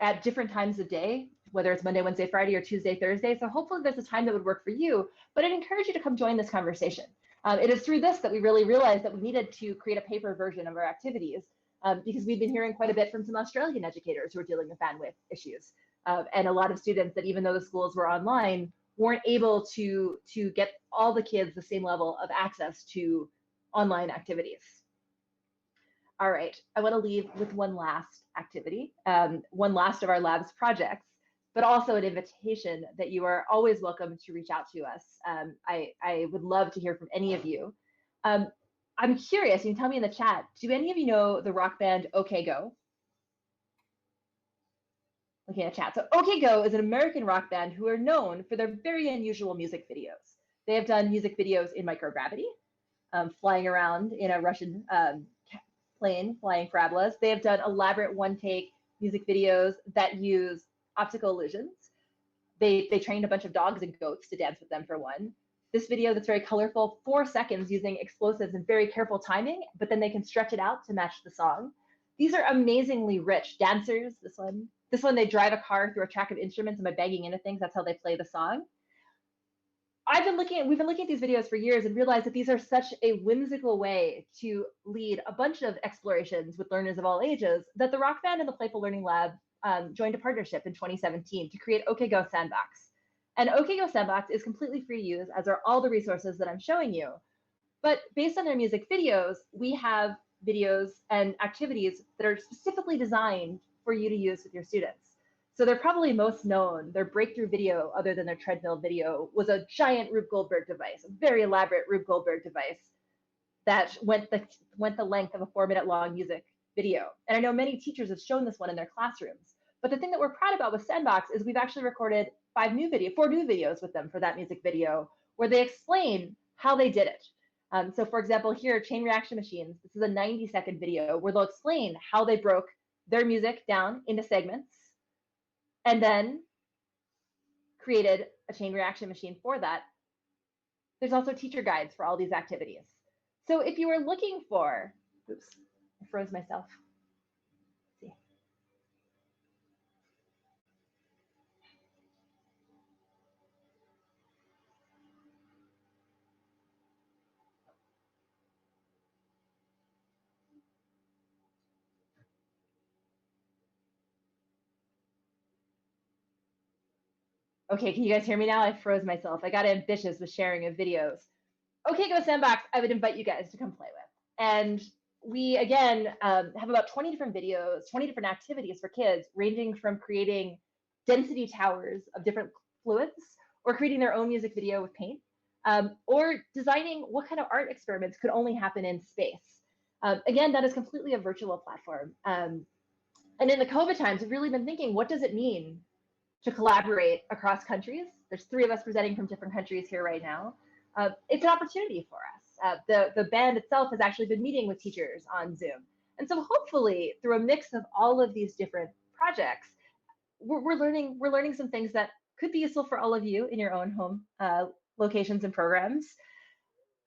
at different times of day, whether it's Monday, Wednesday, Friday, or Tuesday, Thursday. So hopefully there's a time that would work for you, but I'd encourage you to come join this conversation. It is through this that we really realized that we needed to create a paper version of our activities because we've been hearing quite a bit from some Australian educators who are dealing with bandwidth issues. And a lot of students that even though the schools were online, weren't able to get all the kids the same level of access to online activities. All right, I want to leave with one last activity, one last of our lab's projects, but also an invitation that you are always welcome to reach out to us. I would love to hear from any of you. I'm curious, you can tell me in the chat, do any of you know the rock band OK Go? Looking at chat. So OK Go is an American rock band who are known for their very unusual music videos. They have done music videos in microgravity, flying around in a Russian plane, flying parabolas. They have done elaborate one-take music videos that use optical illusions. They trained a bunch of dogs and goats to dance with them for one. This video that's very colorful, 4 seconds using explosives and very careful timing, but then they can stretch it out to match the song. These are amazingly rich dancers. This one, they drive a car through a track of instruments, and by banging into things, that's how they play the song. We've been looking at these videos for years and realized that these are such a whimsical way to lead a bunch of explorations with learners of all ages that the Rock Band and the Playful Learning Lab joined a partnership in 2017 to create OK Go Sandbox. And OK Go Sandbox is completely free to use, as are all the resources that I'm showing you. But based on their music videos, we have videos and activities that are specifically designed for you to use with your students. So they're probably most known, their breakthrough video, other than their treadmill video, was a giant Rube Goldberg device, a very elaborate Rube Goldberg device that went the length of a 4-minute long music video. And I know many teachers have shown this one in their classrooms. But the thing that we're proud about with Sandbox is we've actually recorded 4 new videos with them for that music video, where they explain how they did it. So for example, here, Chain Reaction Machines, this is a 90-second video where they'll explain how they broke their music down into segments and then created a chain reaction machine for that. There's also teacher guides for all these activities. So if you were looking for, oops, I froze myself. Let's see. Okay, can you guys hear me now? I froze myself. I got ambitious with sharing of videos. Okay, Go Sandbox, I would invite you guys to come play with. And we, again, have about 20 different videos, 20 different activities for kids, ranging from creating density towers of different fluids, or creating their own music video with paint, or designing what kind of art experiments could only happen in space. Again, that is completely a virtual platform. And in the COVID times, we've really been thinking, what does it mean to collaborate across countries? There's 3 of us presenting from different countries here right now. It's an opportunity for us. The band itself has actually been meeting with teachers on Zoom. And so hopefully through a mix of all of these different projects, we're learning some things that could be useful for all of you in your own home locations and programs.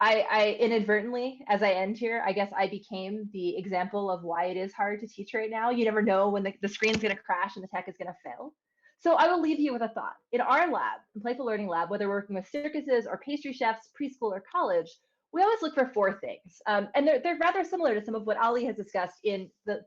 I inadvertently, as I end here, I guess I became the example of why it is hard to teach right now. You never know when the screen's gonna crash and the tech is gonna fail. So I will leave you with a thought. In our lab, in Playful Learning Lab, whether we're working with circuses or pastry chefs, preschool or college, we always look for 4 things. And they're rather similar to some of what Ali has discussed in the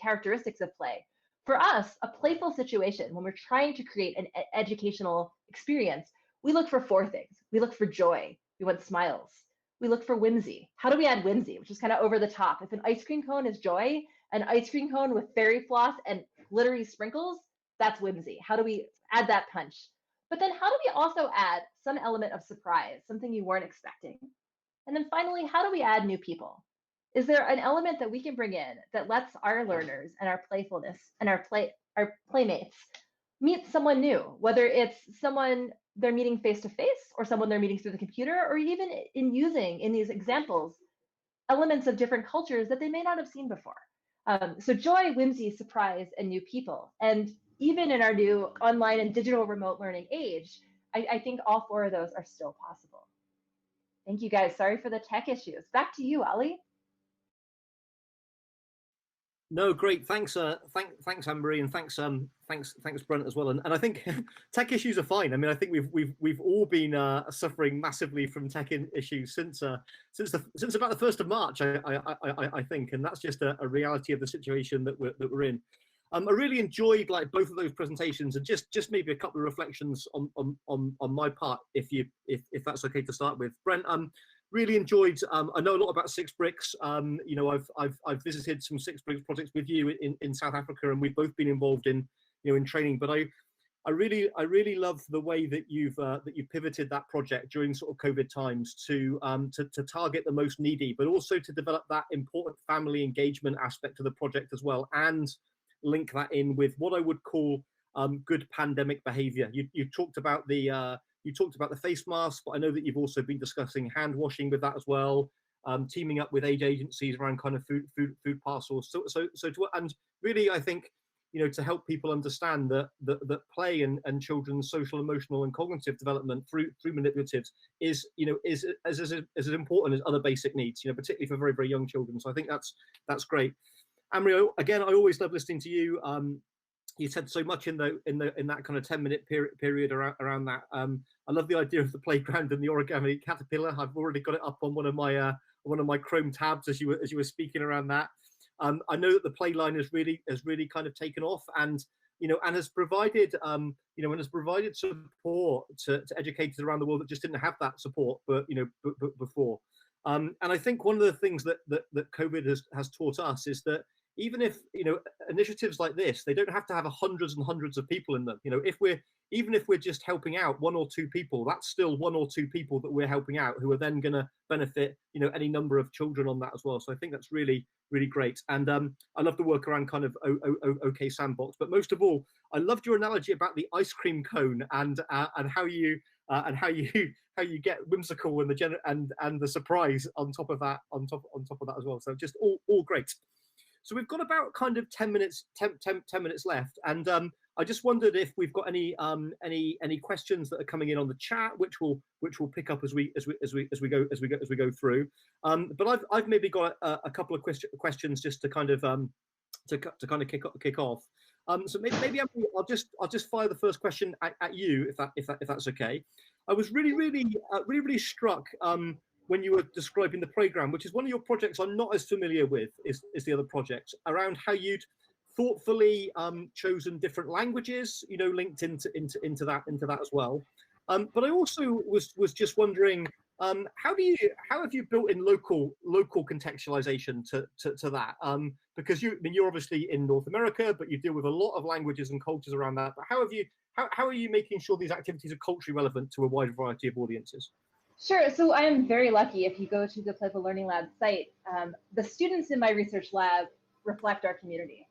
characteristics of play. For us, a playful situation, when we're trying to create an educational experience, we look for 4 things. We look for joy. We want smiles. We look for whimsy. How do we add whimsy, which is kind of over the top? If an ice cream cone is joy, an ice cream cone with fairy floss and glittery sprinkles, that's whimsy. How do we add that punch? But then how do we also add some element of surprise, something you weren't expecting? And then finally, how do we add new people? Is there an element that we can bring in that lets our learners and our playfulness and our playmates meet someone new, whether it's someone they're meeting face to face or someone they're meeting through the computer, or even in using in these examples elements of different cultures that they may not have seen before. So joy, whimsy, surprise, and new people. And even in our new online and digital remote learning age, I think all 4 of those are still possible. Thank you guys. Sorry for the tech issues. Back to you, Ali. No, great. Thanks, thanks, Anne-Marie, and thanks, Brent as well. And I think tech issues are fine. I mean, I think we've all been suffering massively from tech issues since about the 1st of March, I think, and that's just a reality of the situation that we're in. I really enjoyed both of those presentations, and just maybe a couple of reflections on my part, if that's okay to start with. Brent, really enjoyed. I know a lot about 6 Bricks. You know, I've visited some 6 Bricks projects with you in South Africa, and we've both been involved in in training. But I really love the way that you've pivoted that project during sort of COVID times to target the most needy, but also to develop that important family engagement aspect of the project as well, and link that in with what I would call good pandemic behavior. You talked about the face mask, but I know that you've also been discussing hand washing with that as well, teaming up with aid agencies around kind of food parcels. And really, I think, to help people understand that play and children's social, emotional, and cognitive development through manipulatives is as important as other basic needs, particularly for very, very young children. So I think that's great. Anne-Marie, again, I always love listening to you. You said so much in that kind of 10-minute period around that. I love the idea of the playground and the origami caterpillar. I've already got it up on one of my Chrome tabs as you were speaking around that. I know that the play line has really kind of taken off, and and has provided support to educators around the world that just didn't have that support, but before. And I think one of the things that COVID has taught us is that even if, you know, initiatives like this, they don't have to have hundreds and hundreds of people in them. You know, even if we're just helping out one or two people, that's still one or two people that we're helping out who are then going to benefit, you know, any number of children on that as well. So I think that's really, really great. And I love the work around kind of OK Sandbox, but most of all, I loved your analogy about the ice cream cone and how you get whimsical and the surprise on top of that as well. So just all great. So we've got about kind of 10 minutes left, and I just wondered if we've got any questions that are coming in on the chat, which we'll pick up as we go through. But I've maybe got a couple of questions just to kind of kick off. So maybe I'll just fire the first question at you, if that's okay. I was really struck when you were describing the program, which is one of your projects I'm not as familiar with, is the other project, around how you'd thoughtfully chosen different languages, you know, linked into that as well. But I also was just wondering, how have you built in local contextualization to that? Because you're obviously in North America, but you deal with a lot of languages and cultures around that. But how are you making sure these activities are culturally relevant to a wide variety of audiences? Sure. So I am very lucky. If you go to the Playful Learning Lab site, the students in my research lab reflect our community.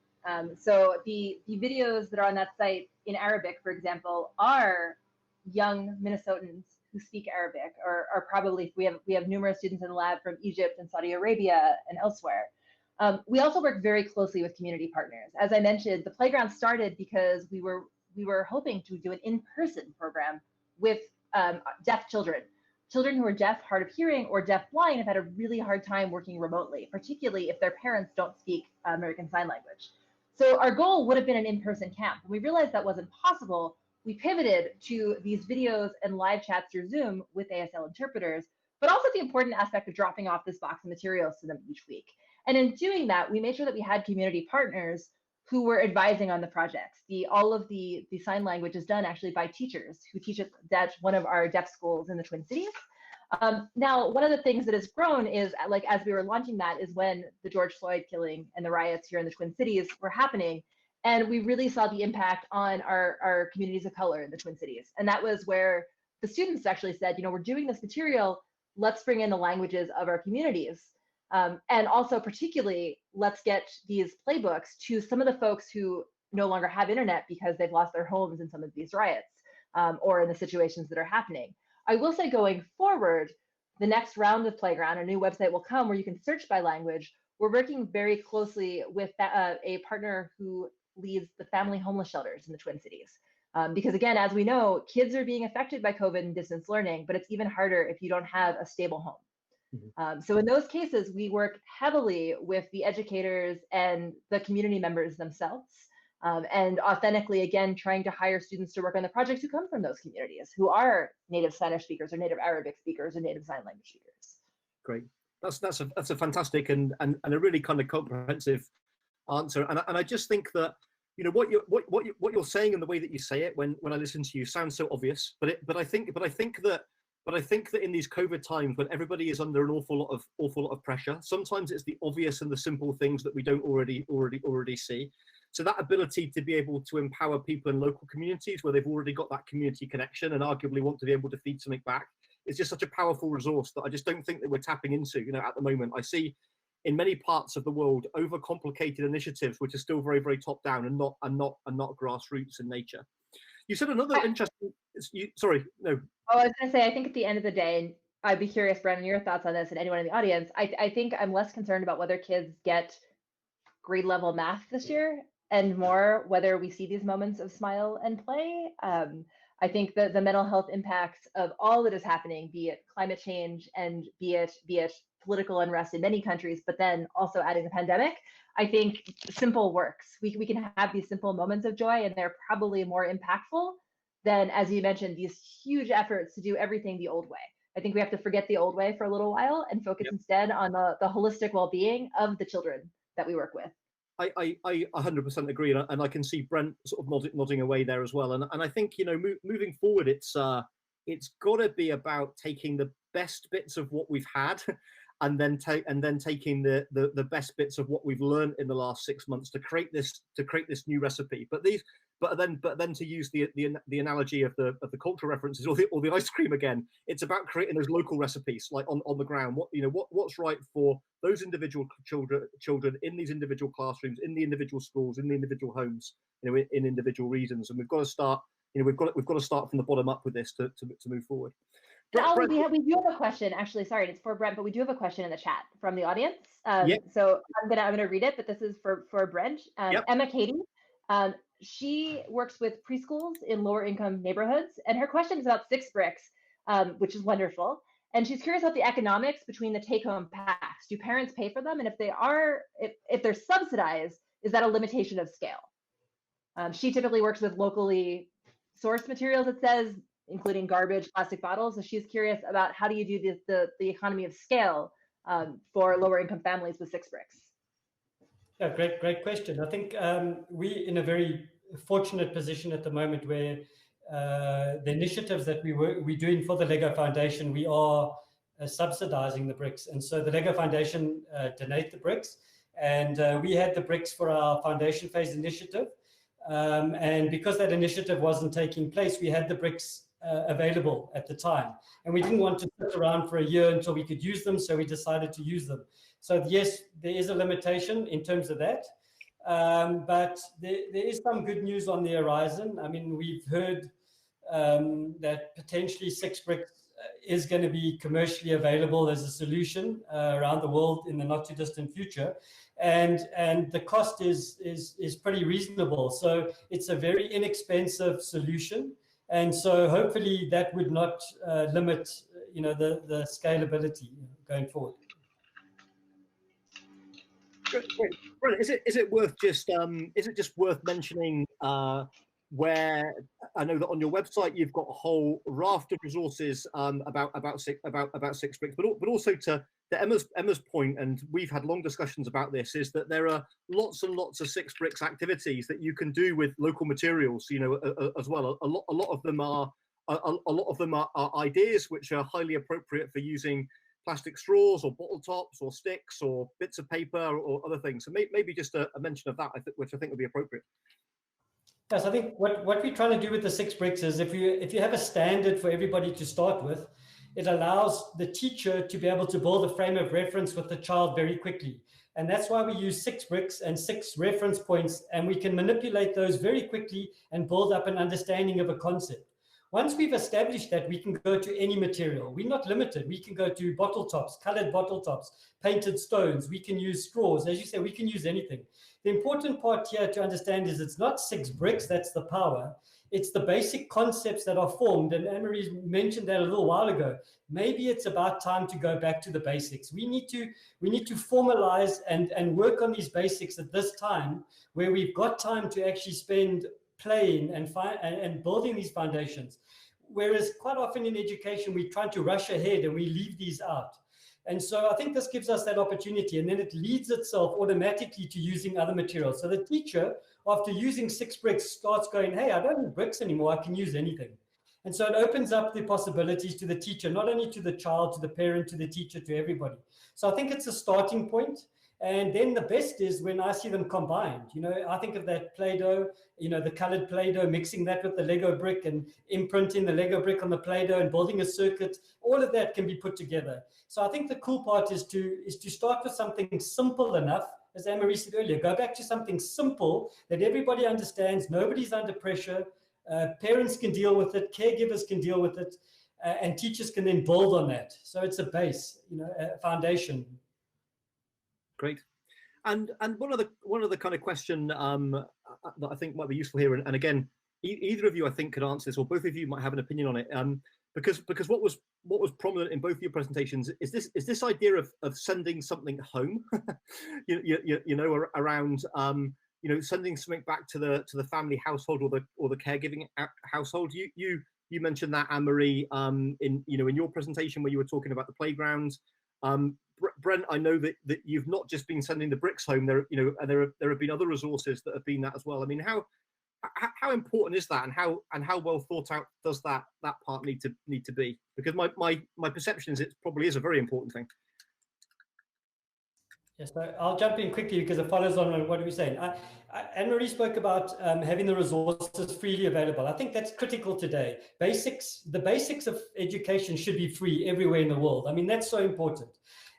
So the videos that are on that site in Arabic, for example, are young Minnesotans who speak Arabic, or are probably, we have numerous students in the lab from Egypt and Saudi Arabia and elsewhere. We also work very closely with community partners. As I mentioned, the playground started because we were hoping to do an in-person program with deaf children. Children who are deaf, hard of hearing, or deaf-blind have had a really hard time working remotely, particularly if their parents don't speak American Sign Language. So our goal would have been an in-person camp. When we realized that wasn't possible, we pivoted to these videos and live chats through Zoom with ASL interpreters, but also the important aspect of dropping off this box of materials to them each week. And in doing that, we made sure that we had community partners who were advising on the projects. All of the sign language is done actually by teachers who teach at one of our deaf schools in the Twin Cities. Now, one of the things that has grown is, like, as we were launching that, is when the George Floyd killing and the riots here in the Twin Cities were happening. And we really saw the impact on our communities of color in the Twin Cities. And that was where the students actually said, you know, we're doing this material, let's bring in the languages of our communities. And also particularly, let's get these playbooks to some of the folks who no longer have internet because they've lost their homes in some of these riots, or in the situations that are happening. I will say, going forward, the next round of Playground, a new website will come where you can search by language. We're working very closely with a partner who leads the family homeless shelters in the Twin Cities. Because again, as we know, kids are being affected by COVID and distance learning, but it's even harder if you don't have a stable home. So in those cases, we work heavily with the educators and the community members themselves, and authentically, again, trying to hire students to work on the projects who come from those communities, who are native Spanish speakers or native Arabic speakers or native sign language speakers. Great. That's a fantastic and a really kind of comprehensive answer. And I just think that, you know, what you're saying and the way that you say it when I listen to you sounds so obvious, but I think that in these COVID times, when everybody is under an awful lot of pressure, sometimes it's the obvious and the simple things that we don't already see. So that ability to be able to empower people in local communities where they've already got that community connection and arguably want to be able to feed something back is just such a powerful resource that I just don't think that we're tapping into. You know, at the moment, I see in many parts of the world overcomplicated initiatives which are still very, very top down and not grassroots in nature. You said another interesting. Sorry, no. Oh, I was going to say, I think at the end of the day, I'd be curious, Brandon, your thoughts on this, and anyone in the audience. I think I'm less concerned about whether kids get grade level math this year and more whether we see these moments of smile and play. I think that the mental health impacts of all that is happening, be it climate change and be it political unrest in many countries, but then also adding the pandemic, I think simple works. We can have these simple moments of joy, and they're probably more impactful than, as you mentioned, these huge efforts to do everything the old way. I think we have to forget the old way for a little while and focus instead on the holistic well-being of the children that we work with. I 100% agree, and I can see Brent sort of nodding away there as well. And I think, you know, moving forward, it's got to be about taking the best bits of what we've had and then taking the best bits of what we've learned in the last 6 months to create this new recipe. But then to use the analogy of the cultural references or the ice cream again, it's about creating those local recipes, like on the ground. What's right for those individual children in these individual classrooms, in the individual schools, in the individual homes, in individual regions. And we've got to start. We've got to start from the bottom up with this to move forward. Brent, we do have a question. Actually, sorry, it's for Brent, but we do have a question in the chat from the audience. So I'm gonna read it, but this is for Brent. Emma Katie. She works with preschools in lower income neighborhoods, and her question is about 6 bricks, which is wonderful. And she's curious about the economics between the take-home packs. Do parents pay for them? And if they're subsidized, is that a limitation of scale? She typically works with locally sourced materials, it says, including garbage, plastic bottles. So she's curious about how do you do the economy of scale for lower income families with 6 bricks? Yeah, great question. I think we're in a very fortunate position at the moment where the initiatives that we're doing for the Lego Foundation, we are subsidizing the bricks. And so the Lego Foundation donate the bricks, and we had the bricks for our foundation phase initiative. And because that initiative wasn't taking place, we had the bricks available at the time. And we didn't want to sit around for a year until we could use them, so we decided to use them. So yes, there is a limitation in terms of that. But there is some good news on the horizon. I mean, we've heard that potentially 6 bricks is going to be commercially available as a solution around the world in the not too distant future. And the cost is pretty reasonable. So it's a very inexpensive solution. And so hopefully that would not limit, the scalability going forward. Great. Is it worth just worth mentioning where I know that on your website you've got a whole raft of resources about 6 bricks, but also to Emma's point, and we've had long discussions about this, is that there are lots and lots of 6 bricks activities that you can do with local materials, as well. A lot of them are ideas which are highly appropriate for using plastic straws or bottle tops or sticks or bits of paper or other things. So maybe just a mention of that, which I think would be appropriate. Yes, I think what we're trying to do with the 6 bricks is if you have a standard for everybody to start with, it allows the teacher to be able to build a frame of reference with the child very quickly. And that's why we use 6 bricks and 6 reference points, and we can manipulate those very quickly and build up an understanding of a concept. Once we've established that, we can go to any material. We're not limited. We can go to bottle tops, colored bottle tops, painted stones. We can use straws. As you say, we can use anything. The important part here to understand is it's not 6 bricks, that's the power. It's the basic concepts that are formed. And Anne-Marie mentioned that a little while ago. Maybe it's about time to go back to the basics. We need to formalize and work on these basics at this time where we've got time to actually spend playing and building these foundations. Whereas quite often in education, we try to rush ahead and we leave these out. And so I think this gives us that opportunity, and then it leads itself automatically to using other materials. So the teacher, after using 6 bricks, starts going, hey, I don't need bricks anymore, I can use anything. And so it opens up the possibilities to the teacher, not only to the child, to the parent, to the teacher, to everybody. So I think it's a starting point. And then the best is when I see them combined. I think of that Play-Doh, the colored Play-Doh, mixing that with the Lego brick and imprinting the Lego brick on the Play-Doh and building a circuit. All of that can be put together. So I think the cool part is to start with something simple enough, as Anne-Marie said earlier, go back to something simple that everybody understands, nobody's under pressure, parents can deal with it, caregivers can deal with it, and teachers can then build on that. So it's a base, a foundation. Great. And one other kind of question that I think might be useful here, and again, either of you I think could answer this, or both of you might have an opinion on it, because what was prominent in both of your presentations is this idea of sending something home, around sending something back to the family household or the caregiving household. You mentioned that, Anne-Marie, in your presentation where you were talking about the playgrounds. Brent, I know that you've not just been sending the bricks home. There have been other resources that have been that as well. I mean, how important is that, and how well thought out does that part need to be? Because my perception is it probably is a very important thing. Yes, so I'll jump in quickly because it follows on what we were saying. Anne-Marie spoke about having the resources freely available. I think that's critical today. The basics of education should be free everywhere in the world. I mean, that's so important.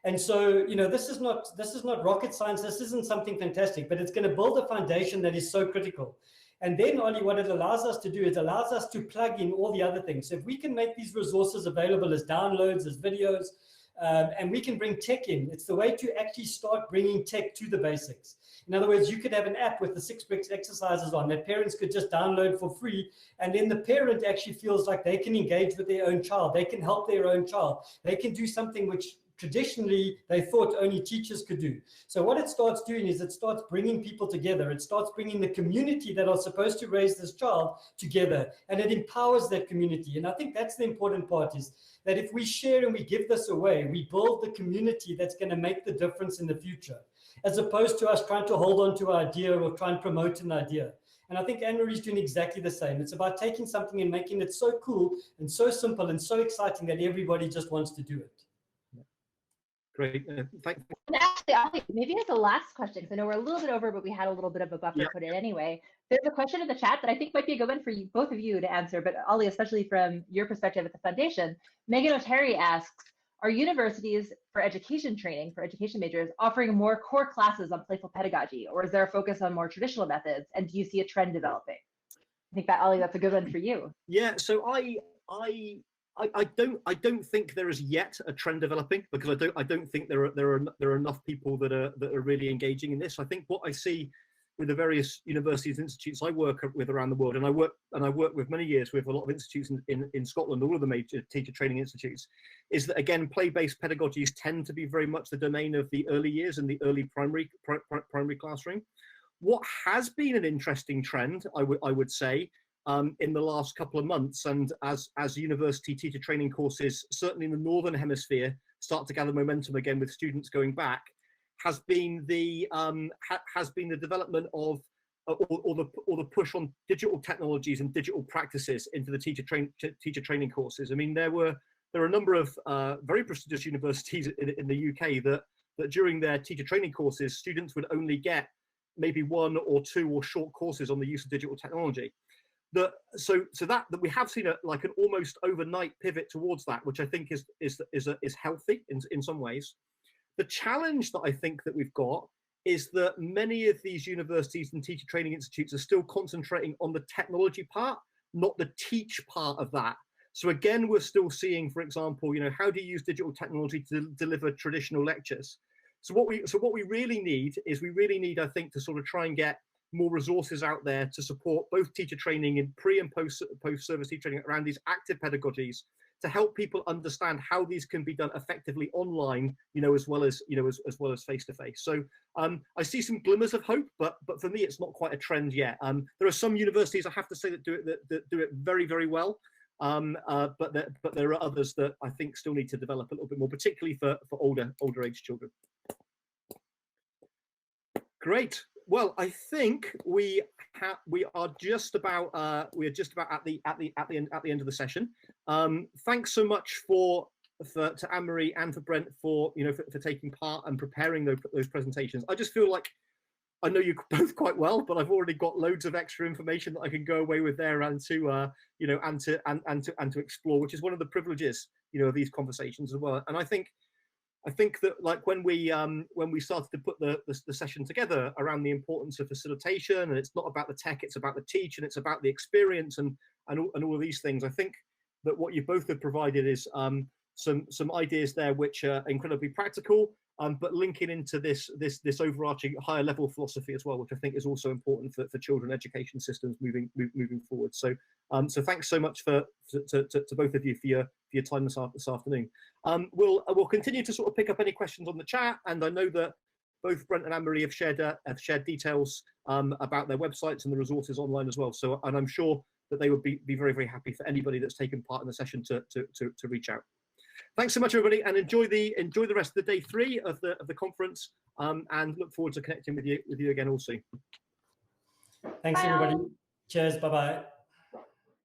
And so, you know, this is not rocket science. This isn't something fantastic, but it's going to build a foundation that is so critical. And then, Ollie, what it allows us to do is allows us to plug in all the other things. So if we can make these resources available as downloads, as videos, and we can bring tech in. It's the way to actually start bringing tech to the basics. In other words, you could have an app with the 6 bricks exercises on that parents could just download for free. And then the parent actually feels like they can engage with their own child. They can help their own child. They can do something which traditionally they thought only teachers could do. So what it starts doing is it starts bringing people together. It starts bringing the community that are supposed to raise this child together, and it empowers that community. And I think that's the important part, is that if we share and we give this away, we build the community that's going to make the difference in the future, as opposed to us trying to hold on to an idea or try and promote an idea. And I think Anne-Marie's doing exactly the same. It's about taking something and making it so cool and so simple and so exciting that everybody just wants to do it. Great. Thank you. And actually, Ollie, maybe as a last question, because I know we're a little bit over, but we had a little bit of a buffer put in anyway. There's a question in the chat that I think might be a good one for you, both of you to answer, but Ollie, especially from your perspective at the foundation. Megan O'Terry asks, are universities for education training, for education majors, offering more core classes on playful pedagogy, or is there a focus on more traditional methods? And do you see a trend developing? I think that, Ollie, that's a good one for you. Yeah, so I don't think there is yet a trend developing, because I don't think there are enough people that are really engaging in this. I think what I see with the various universities and institutes I work with around the world, and I work with many years with a lot of institutes in Scotland, all of the major teacher training institutes, is that again play-based pedagogies tend to be very much the domain of the early years and the early primary classroom. What has been an interesting trend, I would say, in the last couple of months, and as university teacher training courses, certainly in the Northern Hemisphere, start to gather momentum again with students going back, has been the development of or the push on digital technologies and digital practices into the teacher training courses. I mean, there are a number of very prestigious universities in the UK that during their teacher training courses, students would only get maybe 1 or 2 or short courses on the use of digital technology. So that we have seen like an almost overnight pivot towards that, which I think is healthy in some ways. The challenge that I think that we've got is that many of these universities and teacher training institutes are still concentrating on the technology part, not the teach part of that. So again, we're still seeing, for example, how do you use digital technology to deliver traditional lectures? So what we really need is I think, to sort of try and get more resources out there to support both teacher training in pre and post service teacher training around these active pedagogies, to help people understand how these can be done effectively online, as well as face to face. So I see some glimmers of hope, but for me, it's not quite a trend yet. There are some universities, I have to say, that do it very, very well. But there are others that I think still need to develop a little bit more, particularly for older age children. Great. Well, I think we are just about at the end of the session. Thanks so much to Anne-Marie and for Brent for taking part and preparing those presentations. I just feel like I know you both quite well, but I've already got loads of extra information that I can go away with there and to explore, which is one of the privileges of these conversations as well. And I think that, like, when we started to put the session together around the importance of facilitation, and it's not about the tech, it's about the teach, and it's about the experience and all of these things. I think that what you both have provided is some ideas there which are incredibly practical, but linking into this overarching higher level philosophy as well, which I think is also important for children education systems moving forward. So thanks so much to both of you for your time this afternoon. We'll continue to sort of pick up any questions on the chat, and I know that both Brent and Anne-Marie have shared details about their websites and the resources online as well. So, and I'm sure that they would be very, very happy for anybody that's taken part in the session to reach out. Thanks so much, everybody, and enjoy the rest of the day 3 of the conference, and look forward to connecting with you again all soon. Thanks, everybody. Cheers. Bye bye.